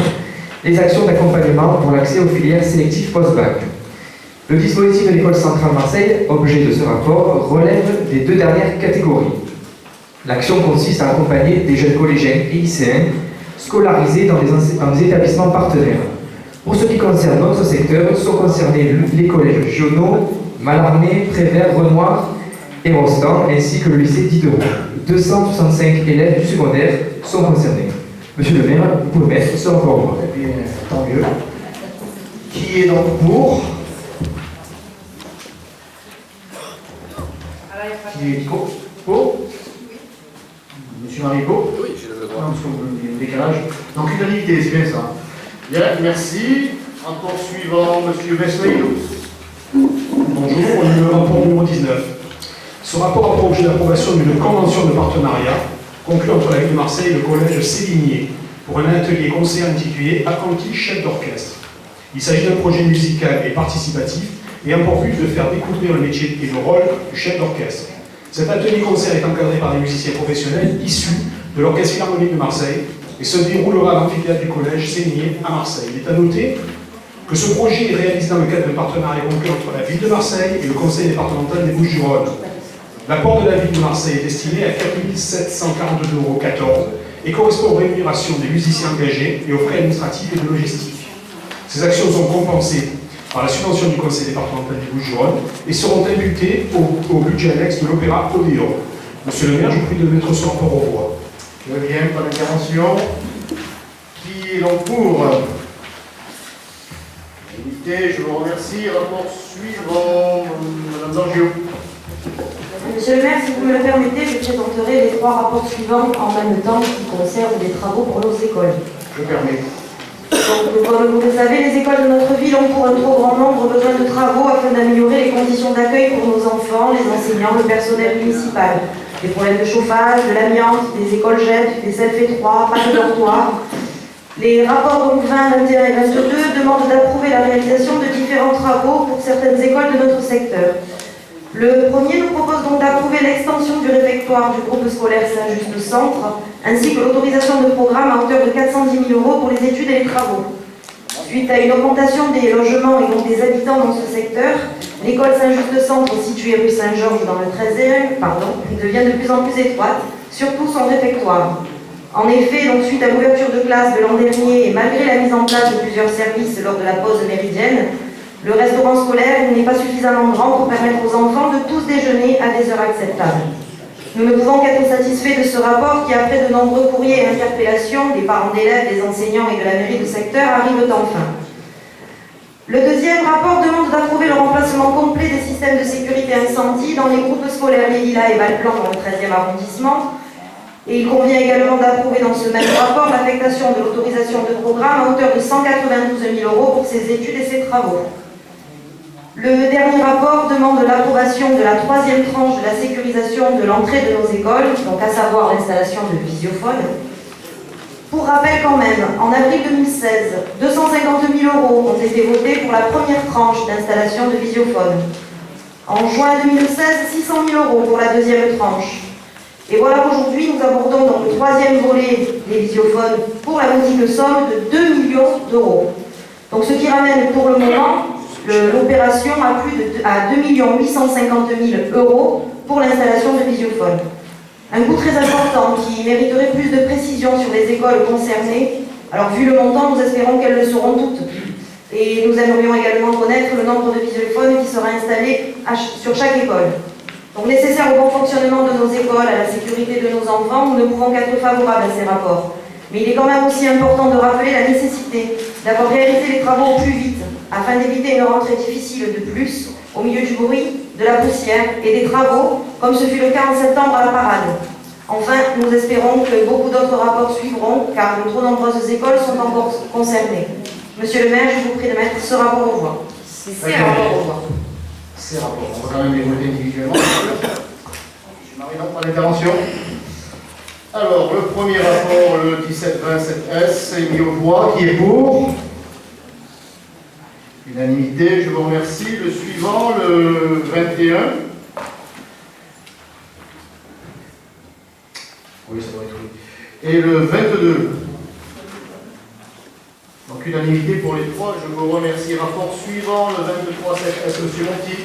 les actions d'accompagnement pour l'accès aux filières sélectives post-bac. Le dispositif de l'École Centrale Marseille, objet de ce rapport, relève des 2 dernières catégories. L'action consiste à accompagner des jeunes collégiens et lycéens scolarisés dans des établissements partenaires. Pour ce qui concerne notre secteur, sont concernés les collèges régionaux, Mallarmé, Prévert, Renoir et Rostand, ainsi que le lycée Diderot. 265 élèves du secondaire sont concernés. Monsieur le maire, vous pouvez mettre ce rapport au vote. Eh bien, tant mieux. Qui est donc pour? Qui est pour? Monsieur Marigot? Oui, je le vois. Non, parce qu'il y a un décalage. Donc unanimité, c'est bien ça. Bien, merci. Rapport suivant, monsieur Vesleino. Bonjour, le rapport numéro 19. Ce rapport a pour objet l'approbation d'une convention de partenariat conclue entre la ville de Marseille et le collège Sévigné pour un atelier concert intitulé Apprenti chef d'orchestre. Il s'agit d'un projet musical et participatif et a pour but de faire découvrir le métier et le rôle du chef d'orchestre. Cet atelier concert est encadré par des musiciens professionnels issus de l'Orchestre Philharmonique de Marseille et se déroulera à l'amphithéâtre du collège Sévigné à Marseille. Il est à noter que ce projet est réalisé dans le cadre d'un partenariat conclu entre la ville de Marseille et le conseil départemental des Bouches-du-Rhône. L'apport de la ville de Marseille est estimé à 4 742,14 € et correspond aux rémunérations des musiciens engagés et aux frais administratifs et de logistique. Ces actions sont compensées par la subvention du conseil départemental du Bouches-du-Rhône et seront imputés au budget annexe de l'Opéra Odéon. Monsieur le maire, je vous prie de mettre ce rapport aux voix. Très bien, pas d'intervention. Qui est donc pour? Unité, je vous remercie. Rapport suivant, Madame Zangiot. Monsieur le maire, si vous me le permettez, je présenterai les 3 rapports suivants en même temps qui concernent des travaux pour nos écoles. Je permets. Donc, comme vous le savez, les écoles de notre ville ont pour un trop grand nombre besoin de travaux afin d'améliorer les conditions d'accueil pour nos enfants, les enseignants, le personnel municipal. Des problèmes de chauffage, de l'amiante, des écoles jettent, des selfs étroits, pas de dortoirs. Les rapports donc 20, 21 et 22 demandent d'approuver la réalisation de différents travaux pour certaines écoles de notre secteur. Le premier nous propose donc d'approuver l'extension du réfectoire du groupe scolaire Saint-Just-Centre, ainsi que l'autorisation de programme à hauteur de 410 000 € pour les études et les travaux. Suite à une augmentation des logements et donc des habitants dans ce secteur, l'école Saint-Just-Centre, située rue Saint-Georges dans le 13e, devient de plus en plus étroite, surtout son réfectoire. En effet, donc, suite à l'ouverture de classe de l'an dernier et malgré la mise en place de plusieurs services lors de la pause méridienne, le restaurant scolaire n'est pas suffisamment grand pour permettre aux enfants de tous déjeuner à des heures acceptables. Nous ne pouvons qu'être satisfaits de ce rapport qui, après de nombreux courriers et interpellations des parents d'élèves, des enseignants et de la mairie du secteur, arrive enfin. Le deuxième rapport demande d'approuver le remplacement complet des systèmes de sécurité incendie dans les groupes scolaires Les Lilas et Valplan dans le 13e arrondissement. Et il convient également d'approuver dans ce même rapport l'affectation de l'autorisation de programme à hauteur de 192 000 € pour ses études et ses travaux. Le dernier rapport demande l'approbation de la 3e tranche de la sécurisation de l'entrée de nos écoles, donc à savoir l'installation de visiophones. Pour rappel quand même, en avril 2016, 250 000 € ont été votés pour la première tranche d'installation de visiophones. En juin 2016, 600 000 € pour la deuxième tranche. Et voilà qu'aujourd'hui, nous abordons donc le 3e volet des visiophones pour la modique somme de 2 millions d'euros. Donc ce qui ramène pour le moment l'opération à 2 850 000 € pour l'installation de visiophones. Un coût très important qui mériterait plus de précision sur les écoles concernées. Alors vu le montant, nous espérons qu'elles le seront toutes. Et nous aimerions également connaître le nombre de visiophones qui sera installé sur chaque école. Donc nécessaire au bon fonctionnement de nos écoles, à la sécurité de nos enfants, nous ne pouvons qu'être favorables à ces rapports. Mais il est quand même aussi important de rappeler la nécessité d'avoir réalisé les travaux au plus vite, afin d'éviter une rentrée difficile de plus, au milieu du bruit, de la poussière et des travaux, comme ce fut le cas en septembre à la parade. Enfin, nous espérons que beaucoup d'autres rapports suivront, car de trop nombreuses écoles sont encore concernées. Monsieur le maire, je vous prie de mettre ce rapport au voie. Ces rapports au voie. Ces rapports, on va quand même les voter individuellement. Marie, non, pas d'intervention. Alors, le premier rapport, le 1727S, est mis aux voix. Qui est pour? Unanimité, je vous remercie. Le suivant, le 21. Oui, ça doit être oui. Et le 22. Donc, unanimité pour les trois. Je vous remercie. Rapport suivant, le 23-7S, monsieur Monti.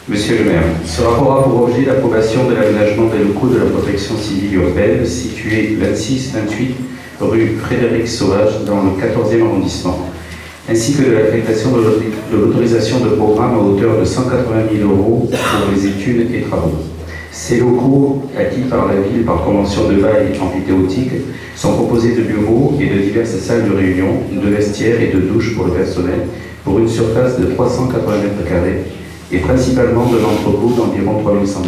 Monsieur le maire, ce rapport a pour objet l'approbation de l'aménagement des locaux de la protection civile urbaine situés 26-28 rue Frédéric Sauvage dans le 14e arrondissement, ainsi que de l'affectation de l'autorisation de programme à hauteur de 180 000 € pour les études et travaux. Ces locaux, acquis par la ville par convention de bail emphytéotique, sont composés de bureaux et de diverses salles de réunion, de vestiaires et de douches pour le personnel, pour une surface de 380 m² et principalement de l'entrepôt d'environ 3100 m².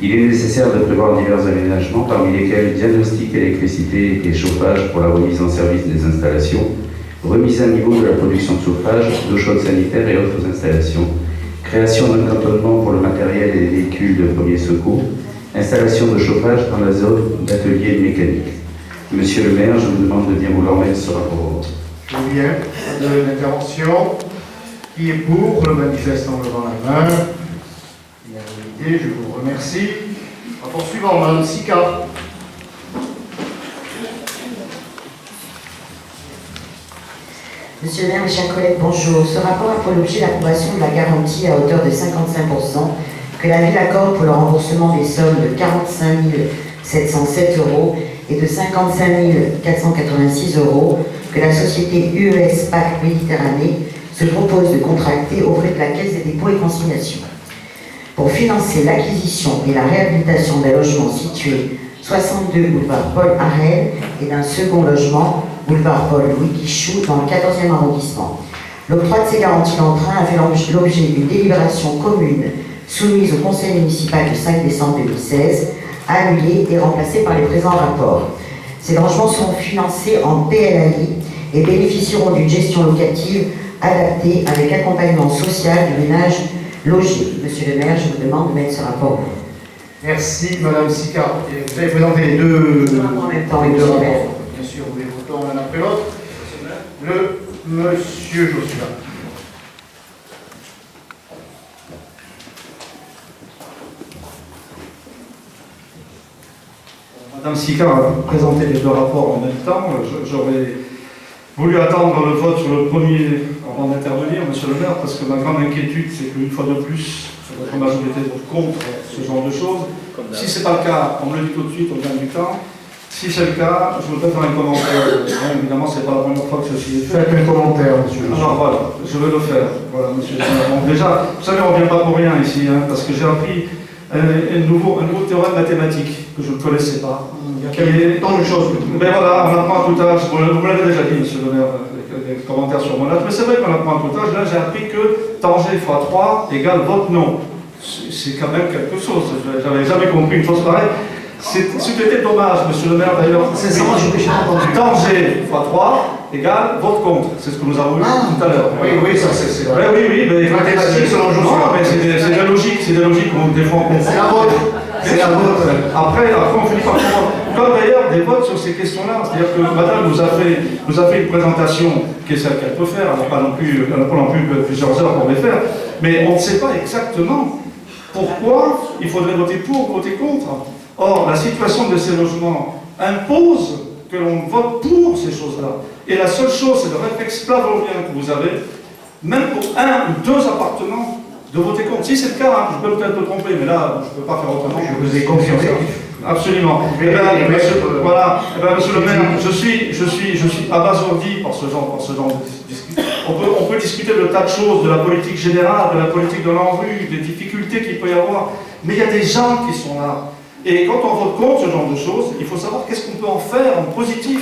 Il est nécessaire de prévoir divers aménagements, parmi lesquels diagnostic électricité et chauffage pour la remise en service des installations, remise à niveau de la production de chauffage, d'eau chaude sanitaire et autres installations, création d'un cantonnement pour le matériel et les véhicules de premier secours, installation de chauffage dans la zone d'atelier de mécanique. Monsieur le maire, je vous demande de bien vouloir mettre ce rapport au vote. Je vous viens de l'intervention. Qui est pour le manifeste en levant la main? Unanimité, je vous remercie. Rapport suivant, Madame Sika. Monsieur le maire, mes chers collègues, bonjour. Ce rapport a pour l'objet l'approbation de la garantie à hauteur de 55% que la ville accorde pour le remboursement des sommes de 45 707 € et de 55 486 € que la société UES PAC Méditerranée se propose de contracter auprès de la Caisse des dépôts et consignations. Pour financer l'acquisition et la réhabilitation d'un logement situé 62 boulevard Paul Harel et d'un second logement boulevard Paul Louis Guichou dans le 14e arrondissement. L'octroi de ces garanties d'emprunt a fait l'objet d'une délibération commune soumise au conseil municipal du 5 décembre 2016, annulée et remplacée par les présents rapports. Ces logements sont financés en PLAI et bénéficieront d'une gestion locative adaptée avec accompagnement social du ménage logé. Monsieur le maire, je vous demande de mettre ce rapport au vote. Merci, Madame Sicard. Vous avez présenté les deux en même temps, les deux monsieur le maire. rapports. Bien sûr, vous les votons l'un après l'autre. Le Monsieur Joshua. Madame Sicard a présenté les deux rapports en même temps. J'aurais voulu attendre le vote sur le premier avant d'intervenir, Monsieur le maire, parce que ma grande inquiétude, c'est qu'une fois de plus, votre majorité vote contre ce genre de choses. Si ce n'est pas le cas, on me le dit tout de suite, on gagne du temps. Si c'est le cas, je voudrais faire un commentaire. Bon, évidemment, ce n'est pas la première fois que ceci est fait. Faites un commentaire, monsieur. Alors voilà, je vais le faire. Voilà, monsieur. Bon, déjà, vous savez, on ne vient pas pour rien ici, hein, parce que j'ai appris un nouveau théorème mathématique que je ne connaissais pas. Il y a tant de choses. Mais voilà, on apprend tout âge. Vous l'avez déjà dit, monsieur le maire, des commentaires sur mon âge. Mais c'est vrai qu'on apprend tout âge. Là, j'ai appris que tangé fois 3 égale vote non. C'est quand même quelque chose. J'avais jamais compris une chose pareille. Ce qui était dommage, monsieur le maire, d'ailleurs. C'est ça, moi, je n'ai pas entendu. Tangé fois 3 égale vote contre. C'est ce que nous avons vu tout à l'heure. Oui, ça c'est vrai. Oui, mais mathématiques selon Joshua. Non, mais c'est des logiques, des fois on comprend. C'est la vôtre. C'est la vôtre. Après, on finit par comprendre. Comme d'ailleurs des votes sur ces questions-là. C'est-à-dire que madame nous a fait une présentation qui est celle qu'elle peut faire. Elle n'a pas non plus plusieurs heures pour les faire. Mais on ne sait pas exactement pourquoi il faudrait voter pour ou voter contre. Or, la situation de ces logements impose que l'on vote pour ces choses-là. Et la seule chose, c'est le réflexe pavlovien que vous avez, même pour 1 ou 2 appartements, de voter contre. Si c'est le cas, je peux peut-être me tromper, mais là, je ne peux pas faire autrement. Je vous ai confirmé. Absolument. Monsieur le maire, je suis abasourdi par ce genre de discussion. On peut discuter de tas de choses, de la politique générale, de la politique de l'ANRU, des difficultés qu'il peut y avoir, mais il y a des gens qui sont là. Et quand on vote contre ce genre de choses, il faut savoir qu'est-ce qu'on peut en faire en positif.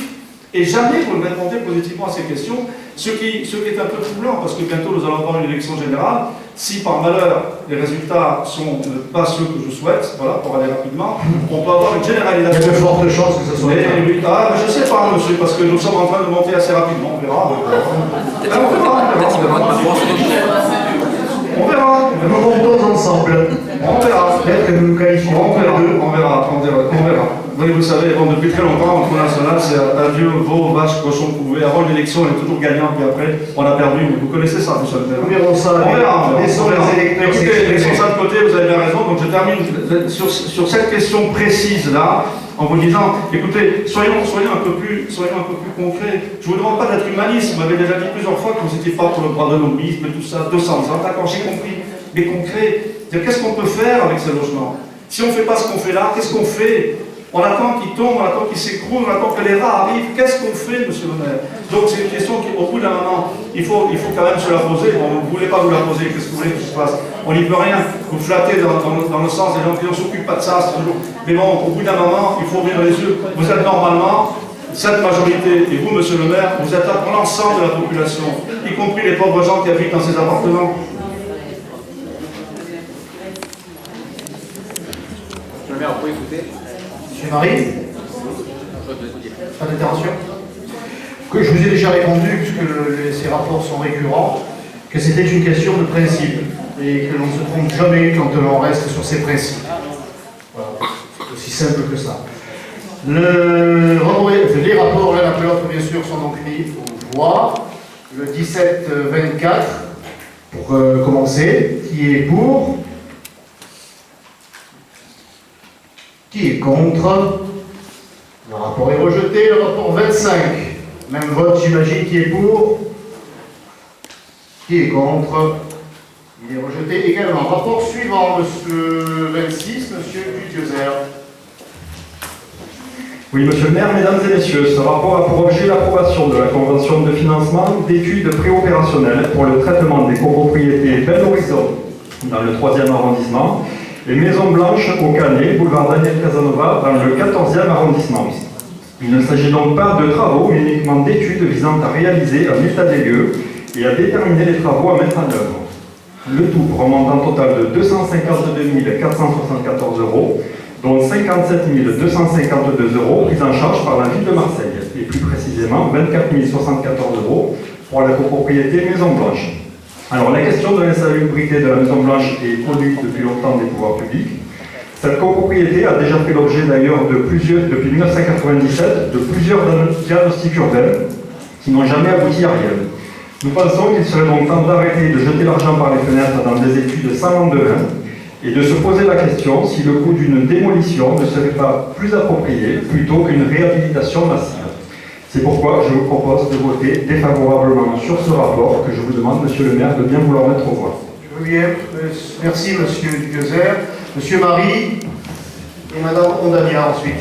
Et jamais vous ne répondez positivement à ces questions, ce qui est un peu troublant, parce que bientôt nous allons avoir une élection générale. Si par malheur les résultats sont pas ceux que je souhaite, voilà, pour aller rapidement, on peut avoir une généralisation. Il y a de fortes chances que ce soit. Mais je ne sais pas, monsieur, parce que nous sommes en train de monter assez rapidement, on verra. On verra. Nous montons ensemble. On verra. Peut-être que nous nous qualifions. On verra. Oui, vous savez, depuis très longtemps, au Front National, c'est adieu, veaux, vaches, cochons, couvés. Avant l'élection, on est toujours gagnant, puis après, on a perdu. Mais vous connaissez ça, monsieur le maire. Nous verrons ça. On verra. Laissons les électeurs s'exprimer. Laissons ça de côté, vous avez bien raison. Donc je termine sur cette question précise-là, en vous disant, écoutez, soyons un peu plus concrets. Je ne vous demande pas d'être humaniste. Vous m'avez déjà dit plusieurs fois que vous n'étiez pas pour le droit de l'homisme et tout ça, 200 ans. D'accord, j'ai compris. Mais concret, qu'est-ce qu'on peut faire avec ces logements? Si on ne fait pas ce qu'on fait là, qu'est-ce qu'on fait? On attend qu'ils tombent, on attend qu'ils s'écroulent, on attend que les rats arrivent. Qu'est-ce qu'on fait, monsieur le maire? Donc c'est une question qui, au bout d'un moment, il faut quand même se la poser. Bon, vous ne voulez pas vous la poser, qu'est-ce que vous voulez que je fasse? On n'y peut rien. Vous flattez dans le sens des gens qui ne s'occupent pas de ça, c'est toujours. Mais bon, au bout d'un moment, il faut ouvrir les yeux. Vous êtes normalement, cette majorité, et vous, monsieur le maire, vous êtes là pour l'ensemble de la population, y compris les pauvres gens qui habitent dans ces appartements. Monsieur le maire, vous pouvez écouter. Monsieur Marie, pas d'intervention? Que je vous ai déjà répondu, puisque ces rapports sont récurrents, que c'était une question de principe et que l'on ne se trompe jamais quand on reste sur ces principes. Voilà, c'est aussi simple que ça. Les rapports l'un après l'autre, bien sûr, sont donc mis aux voix. Le 17-24, pour commencer, qui est pour? Qui est contre? Le rapport est rejeté. Le rapport 25, même vote, j'imagine, qui est pour? Qui est contre? Il est rejeté également. Rapport suivant, monsieur 26, monsieur Dudiozer. Oui, monsieur le maire, mesdames et messieurs, ce rapport a pour objet l'approbation de la convention de financement d'études préopérationnelles pour le traitement des copropriétés Bel Horizon dans le 3e arrondissement et Maison Blanche au Canet, boulevard Daniel Casanova dans le 14e arrondissement. Il ne s'agit donc pas de travaux, mais uniquement d'études visant à réaliser un état des lieux et à déterminer les travaux à mettre en œuvre. Le tout pour un montant total de 252 474 €, dont 57 252 € pris en charge par la ville de Marseille, et plus précisément 24 074 € pour la copropriété Maison Blanche. Alors la question de l'insalubrité de la Maison Blanche est connue depuis longtemps des pouvoirs publics. Cette copropriété a déjà fait l'objet d'ailleurs depuis 1997 de plusieurs diagnostics urbains qui n'ont jamais abouti à rien. Nous pensons qu'il serait donc temps d'arrêter de jeter l'argent par les fenêtres dans des études sans lendemain et de se poser la question si le coût d'une démolition ne serait pas plus approprié plutôt qu'une réhabilitation massive. C'est pourquoi je vous propose de voter défavorablement sur ce rapport que je vous demande, monsieur le maire, de bien vouloir mettre au voie. Je veux bien. Merci, monsieur Gueuzer. Monsieur Marie et madame Ondania ensuite.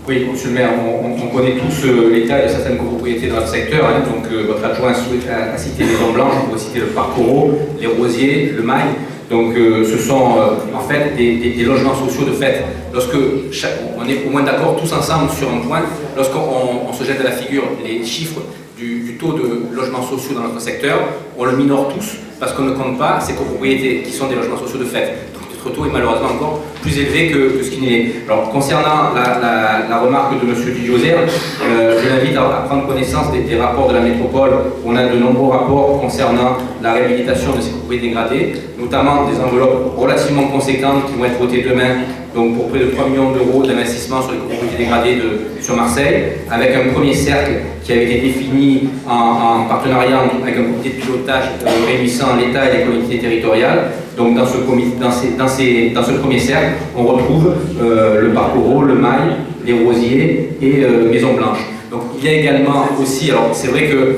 Oui, monsieur le maire, on connaît tous l'état de certaines copropriétés dans notre secteur. Donc, votre adjoint a cité les Maisons Blanches, on peut citer le Parc Corot, les Rosiers, le Mail. Donc, ce sont en fait des logements sociaux de fait. Lorsque on est au moins d'accord tous ensemble sur un point, lorsqu'on se jette à la figure les chiffres du taux de logements sociaux dans notre secteur, on le minore tous parce qu'on ne compte pas ces copropriétés qui sont des logements sociaux de fait. Notre taux est malheureusement encore plus élevé que ce qui n'est. Alors, concernant la remarque de M. Dujosser, je l'invite à prendre connaissance des rapports de la métropole. On a de nombreux rapports concernant la réhabilitation de ces copropriétés dégradées, notamment des enveloppes relativement conséquentes qui vont être votées demain, donc pour près de 3 millions d'euros d'investissement sur les copropriétés dégradées sur Marseille, avec un premier cercle qui avait été défini en partenariat avec un comité de pilotage réunissant l'État et les collectivités territoriales. Donc dans ce premier cercle, on retrouve le Parc Corot, le Mail, les Rosiers et Maison Blanche. Donc il y a également aussi, alors c'est vrai que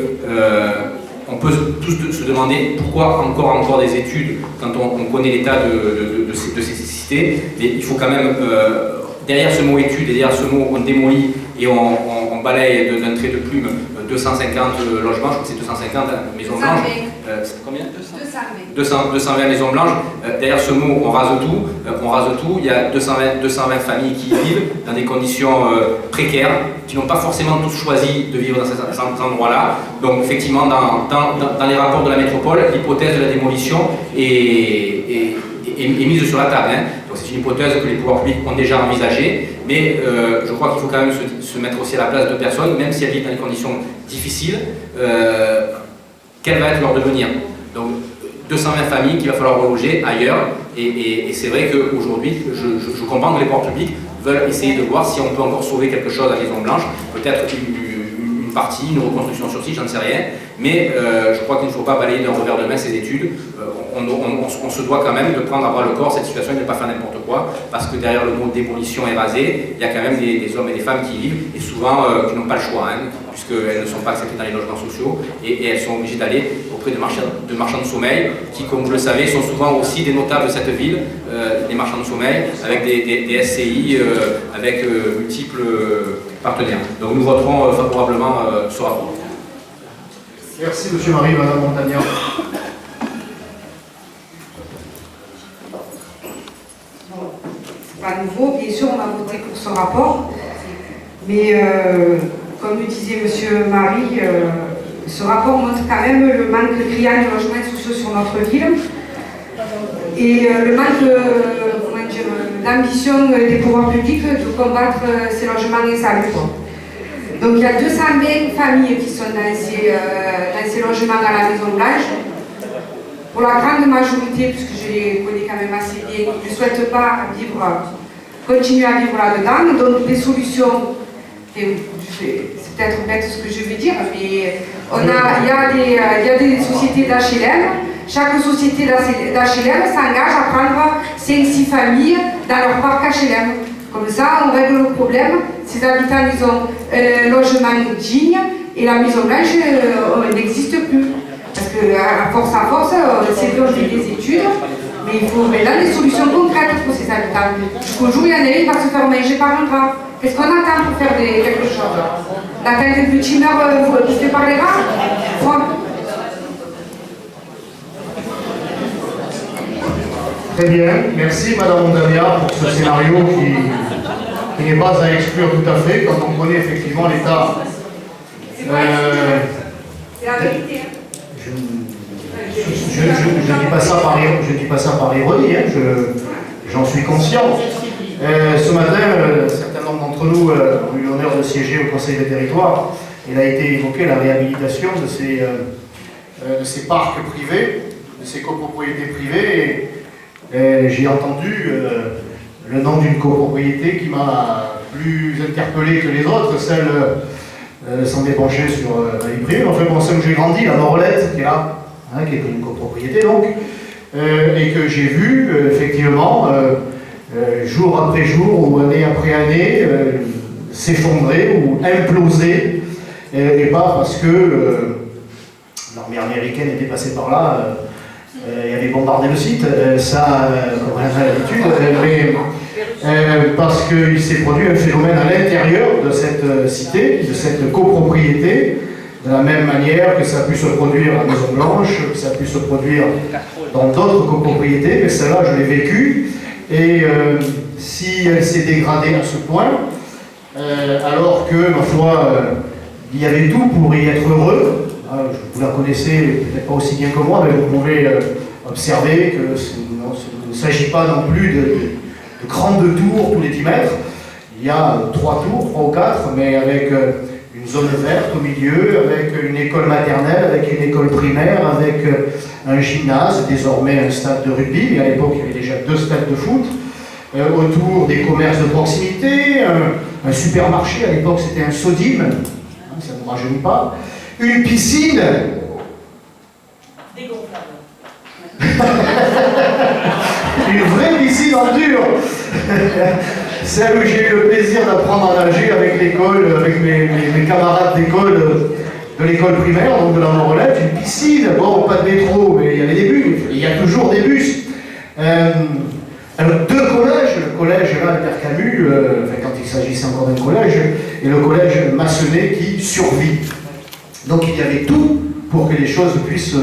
on peut tous se demander pourquoi encore des études quand on connaît l'état de ces cités, mais il faut quand même, derrière ce mot étude et derrière ce mot on démolit et on balaye d'un trait de plume 250 logements, je crois que c'est 250 maisons blanches. C'est combien 220 maisons blanches. Derrière ce mot, on rase tout. Il y a 220 familles qui vivent dans des conditions précaires, qui n'ont pas forcément tous choisi de vivre dans ces endroits-là. Donc effectivement, dans les rapports de la métropole, l'hypothèse de la démolition est mise sur la table. Donc c'est une hypothèse que les pouvoirs publics ont déjà envisagée, mais je crois qu'il faut quand même se mettre aussi à la place de personnes, même si elles vivent dans des conditions difficiles, quel va être leur devenir. Donc 220 familles qu'il va falloir reloger ailleurs, et c'est vrai qu'aujourd'hui, je comprends que les pouvoirs publics veulent essayer de voir si on peut encore sauver quelque chose à Maison Blanche, peut-être une partie, une reconstruction sur site, j'en sais rien, mais je crois qu'il ne faut pas balayer d'un revers de main ces études. On se doit quand même de prendre à bras le corps cette situation et de ne pas faire n'importe quoi, parce que derrière le mot démolition et rasé, il y a quand même des hommes et des femmes qui vivent, et souvent qui n'ont pas le choix, puisqu'elles ne sont pas acceptées dans les logements sociaux, et elles sont obligées d'aller auprès de marchands de sommeil, qui, comme vous le savez, sont souvent aussi des notables de cette ville, des marchands de sommeil, avec des SCI, avec multiples partenaires. Donc nous voterons favorablement ce rapport. Merci M. Marie, Mme Montagna. Pas nouveau, bien sûr, on a voté pour ce rapport, mais comme le disait M. Marie, ce rapport montre quand même le manque criant de logements sociaux sur notre ville et le manque d'ambition des pouvoirs publics de combattre ces logements insalubres. Donc il y a 220 familles qui sont dans ces logements à la Maison Blanche. Pour la grande majorité, puisque je les connais quand même assez bien, ils ne souhaitent pas continuer à vivre là-dedans. Donc des solutions, c'est peut-être bête ce que je vais dire, mais il y a des sociétés d'HLM. Chaque société d'HLM s'engage à prendre 5-6 familles dans leur parc HLM. Comme ça, on règle le problème. Ces habitants, ils ont un logement digne et la Maison Blanche n'existe plus. Parce que à force, c'est qu'on fait des études, Mais il faut maintenant des solutions concrètes pour ces habitants. Jusqu'au jour où il y en a une qui va se faire manger par un rat. Qu'est-ce qu'on attend pour faire quelque chose? On attend que le petit meurt bouffé par les rats? Très bien, merci Madame Ondamia pour ce scénario qui n'est pas à exclure tout à fait quand on connaît effectivement l'état. C'est la vérité. Je ne dis pas ça par ironie, hein, j'en suis conscient. Ce matin, un certain nombre d'entre nous ont eu l'honneur de siéger au Conseil des territoires. Il a été évoqué la réhabilitation de ces parcs privés, de ces copropriétés privées. Et j'ai entendu le nom d'une copropriété qui m'a plus interpellé que les autres, celle sans débrancher sur la vie privée, enfin bon, celle où j'ai grandi, la Morelette, qui est là, hein, qui est une copropriété donc, et que j'ai vu effectivement jour après jour ou année après année s'effondrer ou imploser, et pas parce que l'armée américaine était passée par là. Il avait bombardé le site, ça, comme on a l'habitude, mais parce qu'il s'est produit un phénomène à l'intérieur de cette cité, de cette copropriété, de la même manière que ça a pu se produire à Maison Blanche, que ça a pu se produire dans d'autres copropriétés, mais celle-là, je l'ai vécue, et si elle s'est dégradée à ce point, alors que, ma foi, il y avait tout pour y être heureux. Vous la connaissez peut-être pas aussi bien que moi, mais vous pouvez observer que il ne s'agit pas non plus de grandes tours tous les 10 mètres. Il y a 3 tours, 3 ou 4, mais avec une zone verte au milieu, avec une école maternelle, avec une école primaire, avec un gymnase, désormais un stade de rugby, mais à l'époque il y avait déjà 2 stades de foot, autour des commerces de proximité, un supermarché, à l'époque c'était un Sodim, hein, ça ne rajeunit pas, une piscine. Dégonflable. Une vraie piscine en dur. Celle où j'ai eu le plaisir d'apprendre à nager avec l'école, avec mes camarades d'école, de l'école primaire, donc de la Morelette. Une piscine, bon, pas de métro, mais il y avait des bus, il y a toujours des bus. Alors, 2 collèges, le collège là, Albert Camus, quand il s'agissait encore d'un collège, et le collège Massenet qui survit. Donc il y avait tout pour que les choses puissent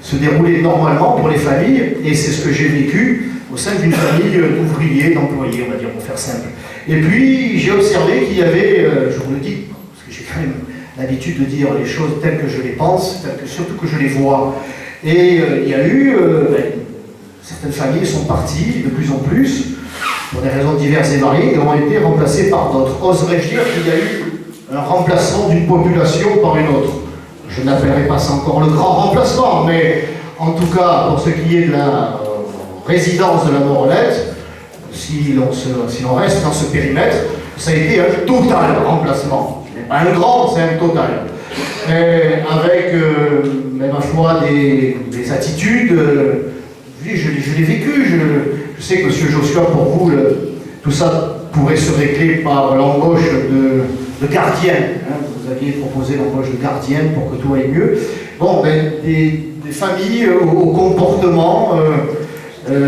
se dérouler normalement pour les familles, et c'est ce que j'ai vécu au sein d'une famille d'ouvriers, d'employés, on va dire, pour faire simple. Et puis j'ai observé qu'il y avait, je vous le dis, parce que j'ai quand même l'habitude de dire les choses telles que je les pense, surtout que je les vois. Et il y a eu, certaines familles sont parties de plus en plus, pour des raisons diverses et variées, et ont été remplacées par d'autres. Oserais-je dire qu'il y a eu un remplacement d'une population par une autre? Je n'appellerai pas ça encore le grand remplacement, mais en tout cas, pour ce qui est de la résidence de la Morelette, si l'on reste dans ce périmètre, ça a été un total remplacement. Pas un grand, c'est un total. Avec, ma foi, des attitudes, je l'ai vécu, je sais que M. Joshua, pour vous, tout ça pourrait se régler par l'embauche de gardienne. Hein. Vous aviez proposé l'embauche de gardienne pour que tout aille mieux. Bon, des familles au comportement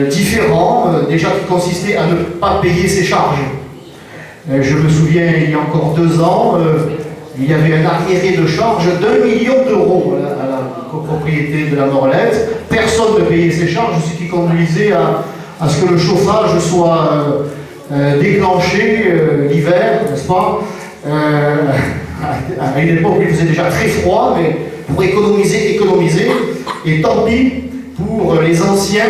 différent, déjà qui consistait à ne pas payer ses charges. Je me souviens, il y a encore 2 ans, il y avait un arriéré de charges d'1 million d'euros à la copropriété de la Morelette. Personne ne payait ses charges, ce qui conduisait à ce que le chauffage soit déclenché l'hiver, n'est-ce pas, à une époque où il faisait déjà très froid, mais pour économiser, et tant pis pour les anciens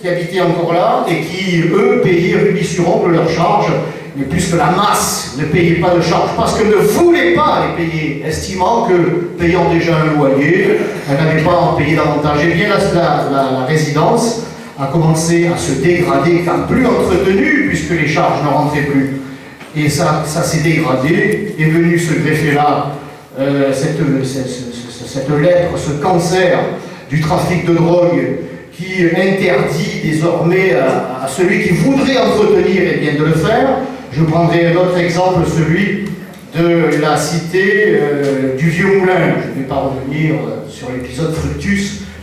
qui habitaient encore là et qui, eux, payaient rubis sur ongle leurs charges, mais plus que la masse ne payait pas de charges parce qu'elle ne voulait pas les payer, estimant que, payant déjà un loyer, elle n'avait pas à en payer davantage. Et bien la résidence a commencé à se dégrader, car plus entretenue, puisque les charges ne rentraient plus. Et ça s'est dégradé, est venu se greffer là, cette lèpre, ce cancer du trafic de drogue qui interdit désormais à celui qui voudrait entretenir et bien de le faire. Je prendrai un autre exemple, celui de la cité du Vieux Moulin. Je ne vais pas revenir sur l'épisode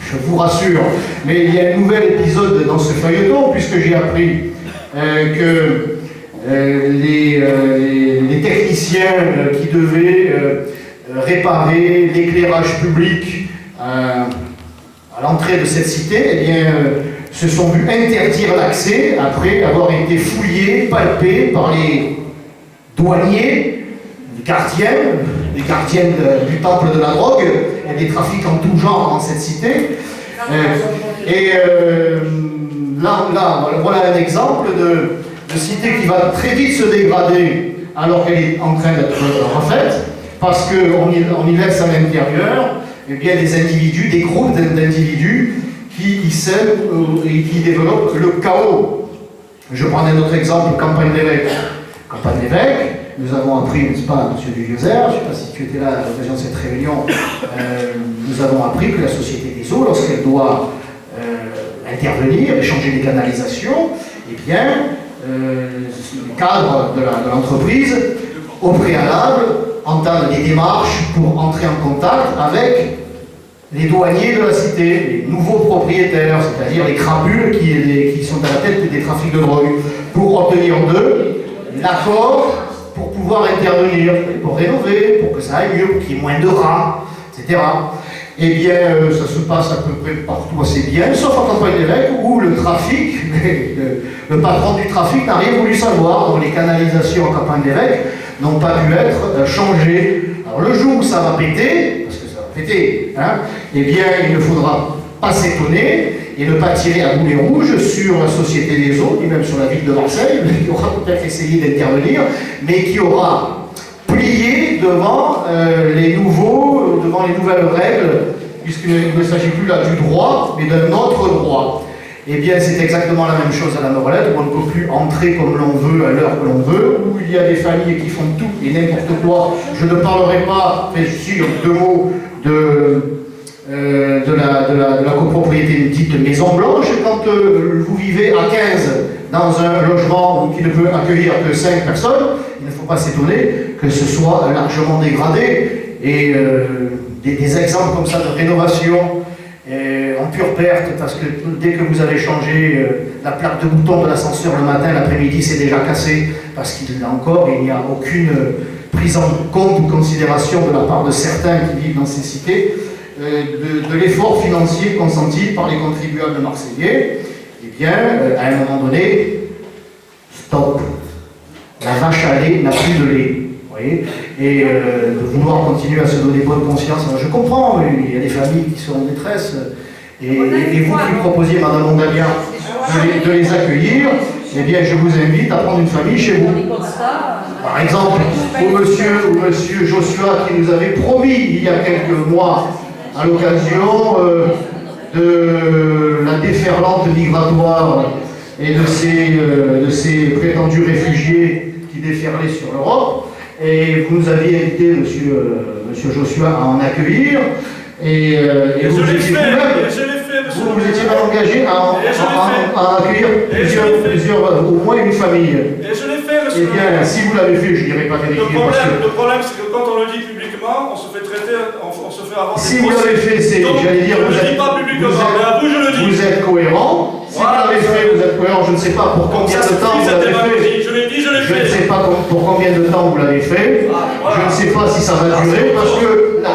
je vous rassure. Mais il y a un nouvel épisode dans ce feuilleton, puisque j'ai appris que les techniciens qui devaient réparer l'éclairage public à l'entrée de cette cité, eh bien, se sont vus interdire l'accès après avoir été fouillés, palpés par les douaniers, les gardiens du temple de la drogue, et des trafiquants en tout genre dans cette cité. Voilà un exemple de cité qui va très vite se dégrader alors qu'elle est en train d'être refaite, parce qu'on y laisse à l'intérieur eh bien, des individus, des groupes d'individus qui sèment et qui développent le chaos. Je prends un autre exemple, Campagne d'évêque. Campagne d'évêque, nous avons appris, n'est-ce pas, M. Dugiozer, je ne sais pas si tu étais là à l'occasion de cette réunion, nous avons appris que la Société des eaux, lorsqu'elle doit intervenir et changer les canalisations, eh bien, le cadre de l'entreprise, au préalable, entame des démarches pour entrer en contact avec les douaniers de la cité, les nouveaux propriétaires, c'est-à-dire les crapules qui sont à la tête des trafics de drogue, pour obtenir d'eux l'accord pour pouvoir intervenir, pour rénover, pour que ça aille mieux, pour qu'il y ait moins de rats, etc. Eh bien, ça se passe à peu près partout assez bien, sauf en Campagne d'évêque, où le trafic, le patron du trafic n'a rien voulu savoir. Donc les canalisations en Campagne d'évêque n'ont pas pu être changées. Alors le jour où ça va péter, parce que ça va péter, hein, eh bien, il ne faudra pas s'étonner et ne pas tirer à boulet rouge sur la Société des eaux, ni même sur la ville de Marseille, qui aura peut-être essayé d'intervenir, mais qui aura plié devant les nouvelles règles, puisqu'il ne s'agit plus là du droit, mais d'un autre droit. Eh bien, c'est exactement la même chose à la Morelette, où on ne peut plus entrer comme l'on veut, à l'heure que l'on veut, où il y a des familles qui font tout et n'importe quoi. Je ne parlerai pas, mais sur deux mots, de la copropriété dite Maison Blanche. Quand vous vivez à 15 dans un logement qui ne peut accueillir que 5 personnes, il ne faut pas s'étonner que ce soit largement dégradé. Et des exemples comme ça de rénovation en pure perte, parce que dès que vous avez changé la plaque de bouton de l'ascenseur le matin, l'après-midi c'est déjà cassé, parce qu'il n'y a aucune prise en compte ou considération de la part de certains qui vivent dans ces cités de l'effort financier consenti par les contribuables marseillais. Eh bien, à un moment donné, stop. La vache à lait n'a plus de lait. Vous voyez, et de vouloir continuer à se donner bonne conscience. Alors, je comprends, il y a des familles qui sont en détresse, et vous qui proposiez, Madame Ondalia, de les accueillir, eh bien, je vous invite à prendre une famille chez vous. Par exemple, ou monsieur Joshua qui nous avait promis il y a quelques mois, à l'occasion de la déferlante migratoire et de ces prétendus réfugiés qui déferlaient sur l'Europe. Et vous nous aviez invité, monsieur Joshua, à en accueillir. Et vous étiez vous étiez mal engagé à accueillir plusieurs, au moins une famille. Et je l'ai fait, monsieur. Eh bien, si vous l'avez fait, je ne dirais pas vérifier. Le problème, c'est que quand on le dit publiquement, on se fait traiter, on se fait avoir des Si vous l'avez fait, c'est, j'allais dire, je ne le dis pas publiquement, mais à vous, je le dis. Vous êtes cohérent. Si vous l'avez fait, vous êtes cohérent. Je ne sais pas pour combien de temps vous l'avez fait. Je l'ai dit, je l'ai fait. Je ne sais pas pour combien de temps vous l'avez fait. Je ne sais pas si ça va durer, parce que la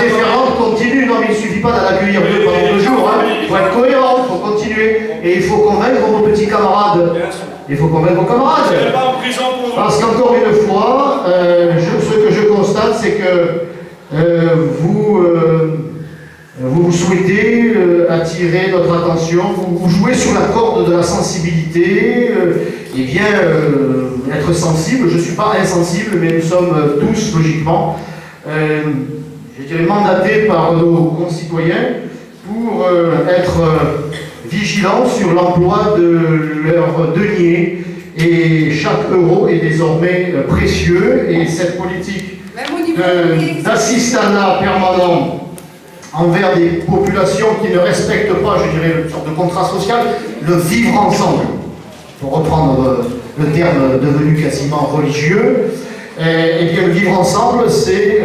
déferlante continue. Non, mais il ne suffit pas d'en accueillir deux pendant 2 jours. Il faut être cohérent, il faut continuer. Et il faut convaincre vos petits camarades. Il faut convaincre vos camarades. Parce qu'encore une fois, ce que je constate, c'est que vous souhaitez attirer notre attention, vous jouez sur la corde de la sensibilité, et bien être sensible. Je ne suis pas insensible, mais nous sommes tous, logiquement, je dirais, mandatés par nos concitoyens pour être vigilants sur l'emploi de leurs deniers. Et chaque euro est désormais précieux. Et cette politique d'assistanat permanent envers des populations qui ne respectent pas, je dirais, une sorte de contrat social, le vivre ensemble, pour reprendre le terme devenu quasiment religieux, et bien le vivre ensemble, c'est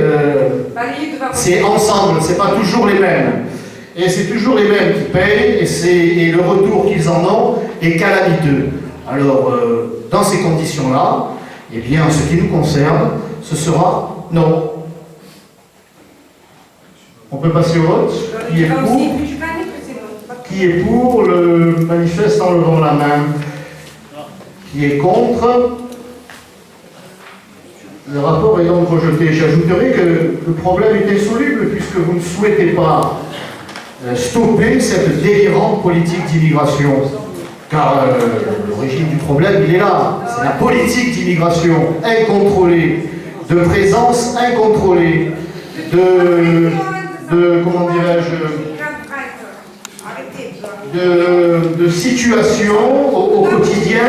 ensemble, c'est pas toujours les mêmes. et c'est toujours les mêmes qui payent, et le retour qu'ils en ont est calamiteux. Alors, dans ces conditions-là, eh bien, en ce qui nous concerne, ce sera non. On peut passer au vote. Qui est pour? Qui est pour le manifeste en levant la main? Qui est contre? Le rapport est donc rejeté. J'ajouterai que le problème est insoluble puisque vous ne souhaitez pas stopper cette délirante politique d'immigration. Car l'origine du problème, il est là. C'est la politique d'immigration incontrôlée, de présence incontrôlée, comment dirais-je, de situation au quotidien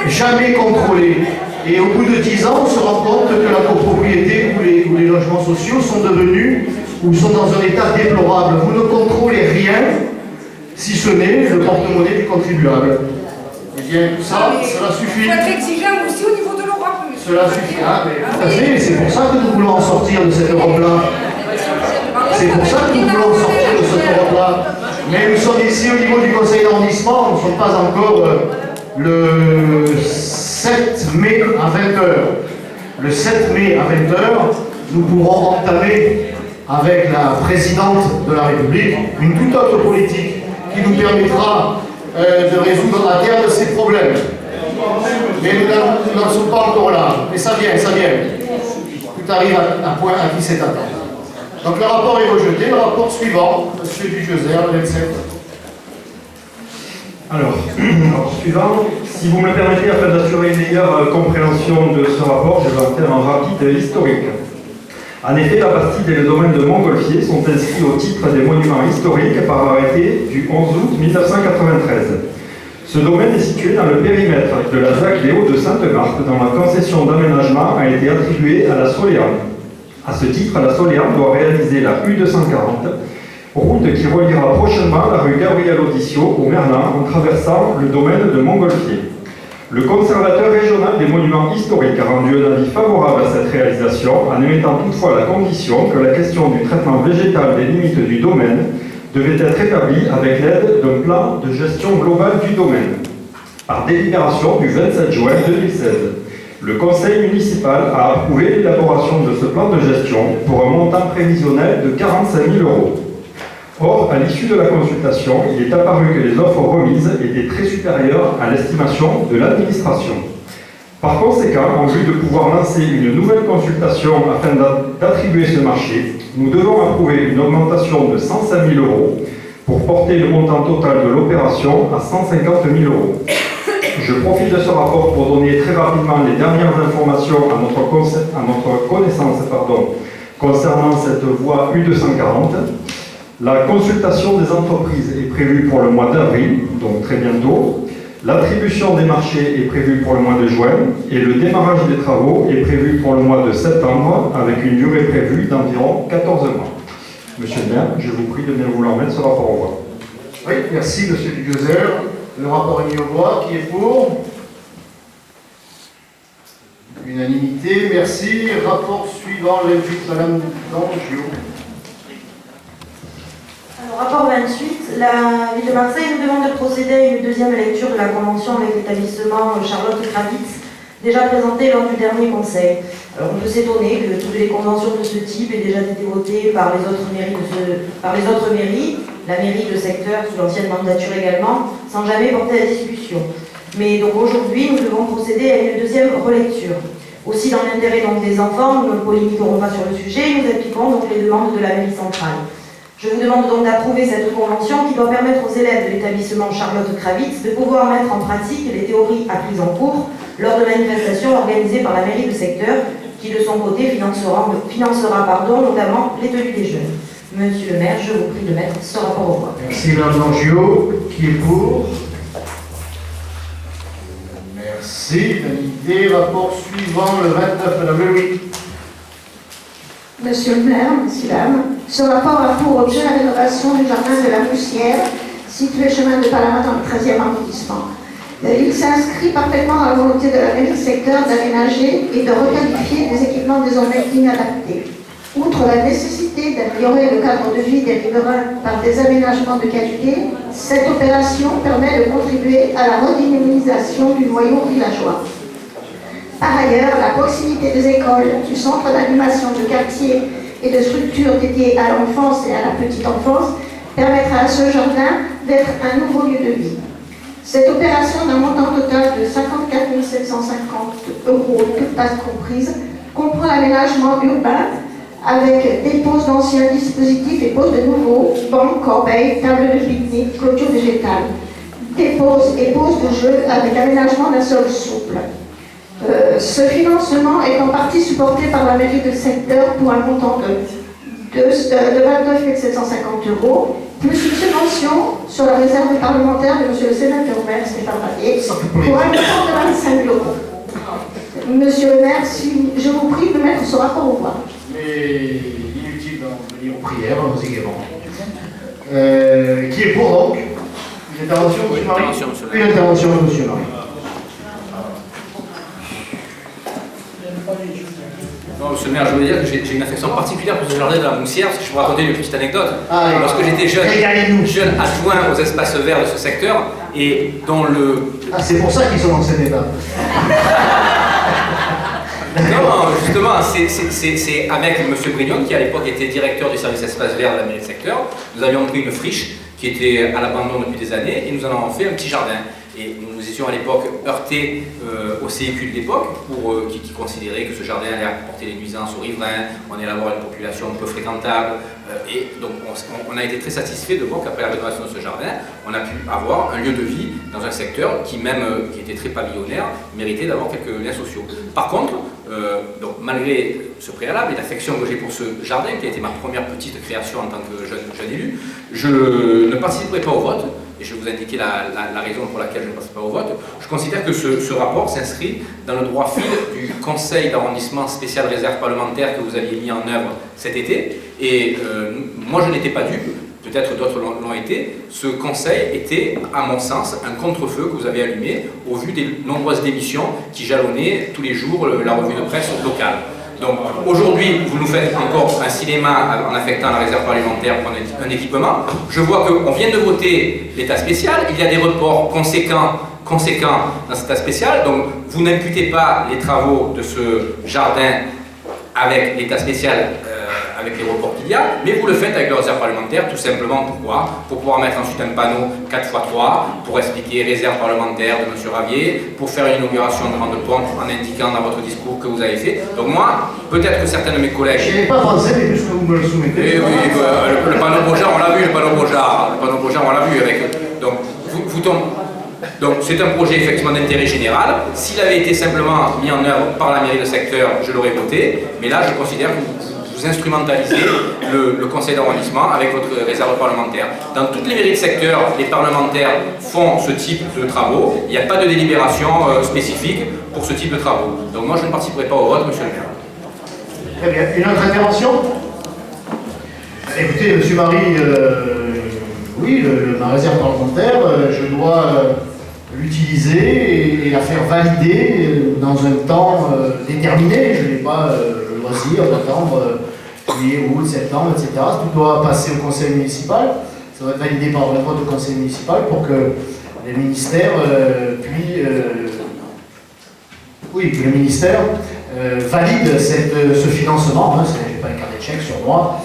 jamais contrôlée. Et au bout de 10 ans, on se rend compte que la copropriété ou les logements sociaux sont devenus ou sont dans un état déplorable. Vous ne contrôlez rien, si ce n'est le porte-monnaie du contribuable. Eh bien, tout ça, cela suffit. Il faut être exigeant aussi au niveau de l'Europe. Cela suffit. Ah, mais tout à fait, c'est pour ça que nous voulons en sortir de cette Europe-là. C'est pour ça que nous voulons sortir de cette Europe-là. Mais nous sommes ici au niveau du conseil d'arrondissement, nous ne sommes pas encore le 7 mai à 20h. Le 7 mai à 20h, nous pourrons entamer avec la présidente de la République une toute autre politique qui nous permettra de résoudre à terme ces problèmes. Mais nous n'en sommes pas encore là. Mais ça vient, ça vient. Tout arrive à un point à qui c'est atteint. Donc le rapport est rejeté. Le rapport suivant, M. Dugezer, le 27. Alors, suivant, si vous me le permettez, afin d'assurer une meilleure compréhension de ce rapport, je vais en faire un rapide historique. En effet, la Bastide et le domaine de Montgolfier sont inscrits au titre des monuments historiques par arrêté du 11 août 1993. Ce domaine est situé dans le périmètre de la ZAC Léo de Sainte-Marthe, dont la concession d'aménagement a été attribuée à la Soléam. À ce titre, la Soléam doit réaliser la U240, route qui reliera prochainement la rue Gabriel Audicio au Merlin en traversant le domaine de Montgolfier. Le conservateur régional des monuments historiques a rendu un avis favorable à cette réalisation en émettant toutefois la condition que la question du traitement végétal des limites du domaine devait être établie avec l'aide d'un plan de gestion globale du domaine. Par délibération du 27 juin 2016, le conseil municipal a approuvé l'élaboration de ce plan de gestion pour un montant prévisionnel de 45 000 €. Or, à l'issue de la consultation, il est apparu que les offres remises étaient très supérieures à l'estimation de l'administration. Par conséquent, en vue de pouvoir lancer une nouvelle consultation afin d'attribuer ce marché, nous devons approuver une augmentation de 105 000 € pour porter le montant total de l'opération à 150 000 €. Je profite de ce rapport pour donner très rapidement les dernières informations à notre connaissance concernant cette voie U240. La consultation des entreprises est prévue pour le mois d'avril, donc très bientôt. L'attribution des marchés est prévue pour le mois de juin et le démarrage des travaux est prévu pour le mois de septembre avec une durée prévue d'environ 14 mois. Monsieur le maire, je vous prie de bien vouloir mettre ce rapport au voie. Oui, merci Monsieur Dugezer. Le rapport est mis au voie. Qui est pour? Unanimité, merci. Rapport suivant, le 28, Madame Dangio. Alors, rapport 28, la ville de Marseille nous demande de procéder à une deuxième lecture de la convention avec l'établissement Charlotte Kravitz, déjà présentée lors du dernier conseil. Alors, on peut s'étonner que toutes les conventions de ce type aient déjà été votées par les autres mairies, la mairie de secteur sous l'ancienne mandature également, sans jamais porter à discussion. Mais donc aujourd'hui, nous devons procéder à une deuxième relecture. Aussi, dans l'intérêt des enfants, nous ne polémiquerons pas sur le sujet, nous appliquons donc les demandes de la mairie centrale. Je vous demande donc d'approuver cette convention qui doit permettre aux élèves de l'établissement Charlotte Kravitz de pouvoir mettre en pratique les théories apprises en cours lors de manifestations organisées par la mairie de secteur qui de son côté financera notamment les tenues des jeunes. Monsieur le maire, je vous prie de mettre ce rapport au voie. Merci Mme Langio. Qui est pour? Merci. Unanimité. Rapport suivant, le 29, Mme Lelouis. Monsieur le maire, messieurs, dames, ce rapport a pour objet la rénovation du jardin de la Moussière, situé chemin de Palama dans le 13e arrondissement. Il s'inscrit parfaitement dans la volonté de la mairie de secteur d'aménager et de requalifier des équipements désormais inadaptés. Outre la nécessité d'améliorer le cadre de vie des riverains par des aménagements de qualité, cette opération permet de contribuer à la redynamisation du noyau villageois. Par ailleurs, la proximité des écoles, du centre d'animation de quartier et de structures dédiées à l'enfance et à la petite enfance permettra à ce jardin d'être un nouveau lieu de vie. Cette opération d'un montant total de 54 750 €, toutes tasses comprises, comprend l'aménagement urbain avec dépose d'anciens dispositifs et pose de nouveaux, bancs, corbeilles, tables de pique-nique, clôture végétale, dépose et pose de jeux avec aménagement d'un sol souple. Ce financement est en partie supporté par la mairie de secteur pour un montant de 29 750 €, plus une subvention sur la réserve parlementaire de monsieur le sénateur maire Stéphane Radier pour un montant de 25 €. Monsieur le maire, si je vous prie de mettre ce rapport au voie. Mais inutile d'en venir aux prières, nous y gaiement. Qui est pour donc une intervention, M. Marie? Une intervention, M. Marie. Non, monsieur le maire, je voulais dire que j'ai une affection particulière pour ce jardin de la Moussière, parce que je vous raconter une petite anecdote. Lorsque j'étais jeune adjoint aux espaces verts de ce secteur, et dans le... Ah, c'est pour ça qu'ils sont dans cet état. Non, justement, c'est avec M. Brignon, qui à l'époque était directeur du service espace vert de la mairie de secteur. Nous avions pris une friche qui était à l'abandon depuis des années, et nous en avons fait un petit jardin. Et nous étions à l'époque heurtés au CIQ de l'époque, qui considérait que ce jardin allait apporter des nuisances aux riverains, on allait avoir une population peu fréquentable. Et donc on a été très satisfait de voir qu'après la rénovation de ce jardin, on a pu avoir un lieu de vie dans un secteur qui, même qui était très pavillonnaire, méritait d'avoir quelques liens sociaux. Par contre, donc, malgré ce préalable et l'affection que j'ai pour ce jardin, qui a été ma première petite création en tant que jeune élu, je ne participerai pas au vote. Et je vais vous indiquer la raison pour laquelle je ne passe pas au vote. Je considère que ce rapport s'inscrit dans le droit fil du conseil d'arrondissement spécial réserve parlementaire que vous aviez mis en œuvre cet été. Et moi, je n'étais pas dupe, peut-être d'autres l'ont été. Ce conseil était, à mon sens, un contre-feu que vous avez allumé au vu des nombreuses démissions qui jalonnaient tous les jours la revue de presse locale. Donc aujourd'hui, vous nous faites encore un cinéma en affectant la réserve parlementaire pour un équipement. Je vois qu'on vient de voter l'état spécial, il y a des reports conséquents dans cet état spécial, donc vous n'imputez pas les travaux de ce jardin avec l'état spécial, avec les reports qu'il y a, mais vous le faites avec la réserve parlementaire, tout simplement pourquoi? Pour pouvoir mettre ensuite un panneau 4x3, pour expliquer réserve parlementaire de M. Ravier, pour faire une inauguration de grande pompe en indiquant dans votre discours que vous avez fait. Donc moi, peut-être que certains de mes collègues... Je n'ai pas pensé, mais puisque vous me le soumettez... Oui, le panneau Beaujard, on l'a vu, le panneau Beaujard, on l'a vu avec... Donc, vous tombez... Donc c'est un projet effectivement d'intérêt général. S'il avait été simplement mis en œuvre par la mairie de secteur, je l'aurais voté, mais là je considère que vous instrumentalisez le conseil d'arrondissement avec votre réserve parlementaire. Dans toutes les mairies de secteur, les parlementaires font ce type de travaux. Il n'y a pas de délibération spécifique pour ce type de travaux. Donc moi je ne participerai pas au vote, monsieur le maire. Très bien. Une autre intervention? Écoutez, monsieur Marie, oui, ma réserve parlementaire, je dois l'utiliser et la faire valider dans un temps déterminé. Je n'ai pas le loisir d'attendre juillet, août, septembre, etc. Tout doit passer au conseil municipal. Ça va être validé par le vote au conseil municipal pour que les ministères que le ministère valide ce financement. Hein, je n'ai pas un carnet de chèques sur moi.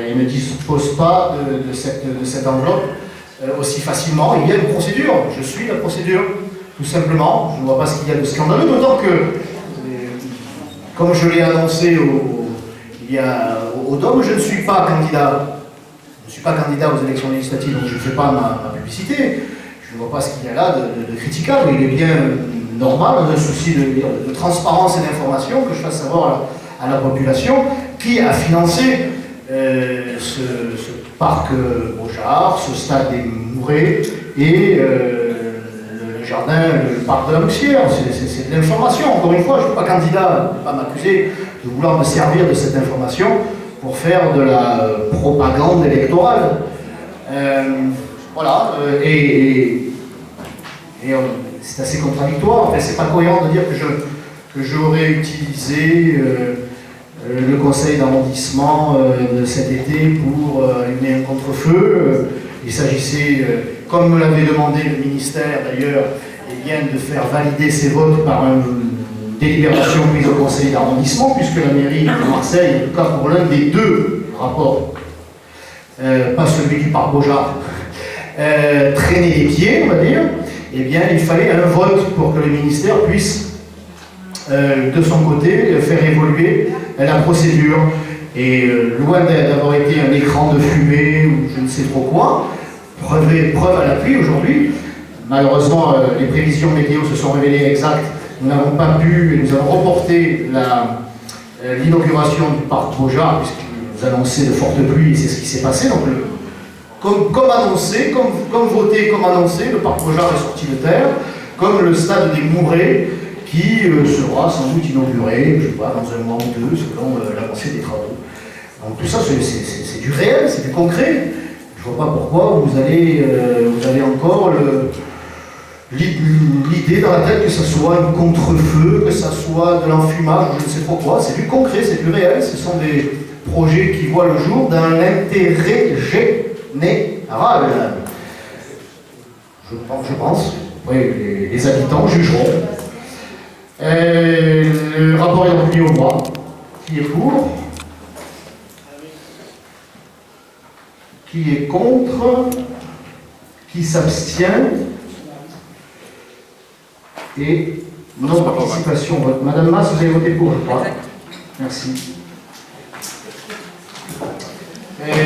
Il ne dispose pas de cette enveloppe aussi facilement. Il y a une procédure, je suis la procédure, tout simplement. Je ne vois pas ce qu'il y a de scandaleux, d'autant que, comme je l'ai annoncé au DOM, je ne suis pas candidat. Je ne suis pas candidat aux élections législatives, donc je ne fais pas ma publicité. Je ne vois pas ce qu'il y a là de critiquable. Il est bien normal, dans un souci de transparence et d'information, que je fasse savoir à la population qui a financé ce parc Beaujard, ce stade des Mouret et le jardin, le parc de la Moussière. C'est de l'information. Encore une fois, je ne suis pas candidat, ne pas m'accuser de vouloir me servir de cette information pour faire de la propagande électorale. Voilà, et c'est assez contradictoire. Enfin, c'est pas cohérent de dire que j'aurais utilisé le conseil d'arrondissement de cet été pour allumer un contre-feu. Il s'agissait, comme me l'avait demandé le ministère d'ailleurs, eh bien, de faire valider ces votes par une délibération prise au conseil d'arrondissement, puisque la mairie de Marseille, en tout cas pour l'un des deux rapports, pas celui du parc Beaujard, traîner les pieds, on va dire, eh bien, il fallait un vote pour que le ministère puisse, de son côté, faire évoluer la procédure. Et loin d'avoir été un écran de fumée ou je ne sais trop quoi, preuve à l'appui aujourd'hui, malheureusement, les prévisions météo se sont révélées exactes. Nous n'avons pas pu, et nous avons reporté l'inauguration du parc Beaujard, puisqu'ils nous annonçaient de fortes pluies, et c'est ce qui s'est passé. Donc, comme annoncé, comme voté, comme annoncé, le parc Beaujard est sorti de terre, comme le stade des Mourets, qui sera sans doute inauguré, je ne sais pas, dans un mois ou deux, selon l'avancée des travaux. Donc tout ça, c'est du réel, c'est du concret. Je ne vois pas pourquoi vous avez encore l'idée dans la tête que ce soit un contre-feu, que ce soit de l'enfumage, je ne sais pas quoi. C'est du concret, c'est du réel. Ce sont des projets qui voient le jour dans l'intérêt général. Je pense. Oui, les habitants jugeront. Le rapport est donc mis au voix. Qui est pour? Qui est contre? Qui s'abstient? Et non-participation. Madame Masse, vous avez voté pour, je crois. Merci.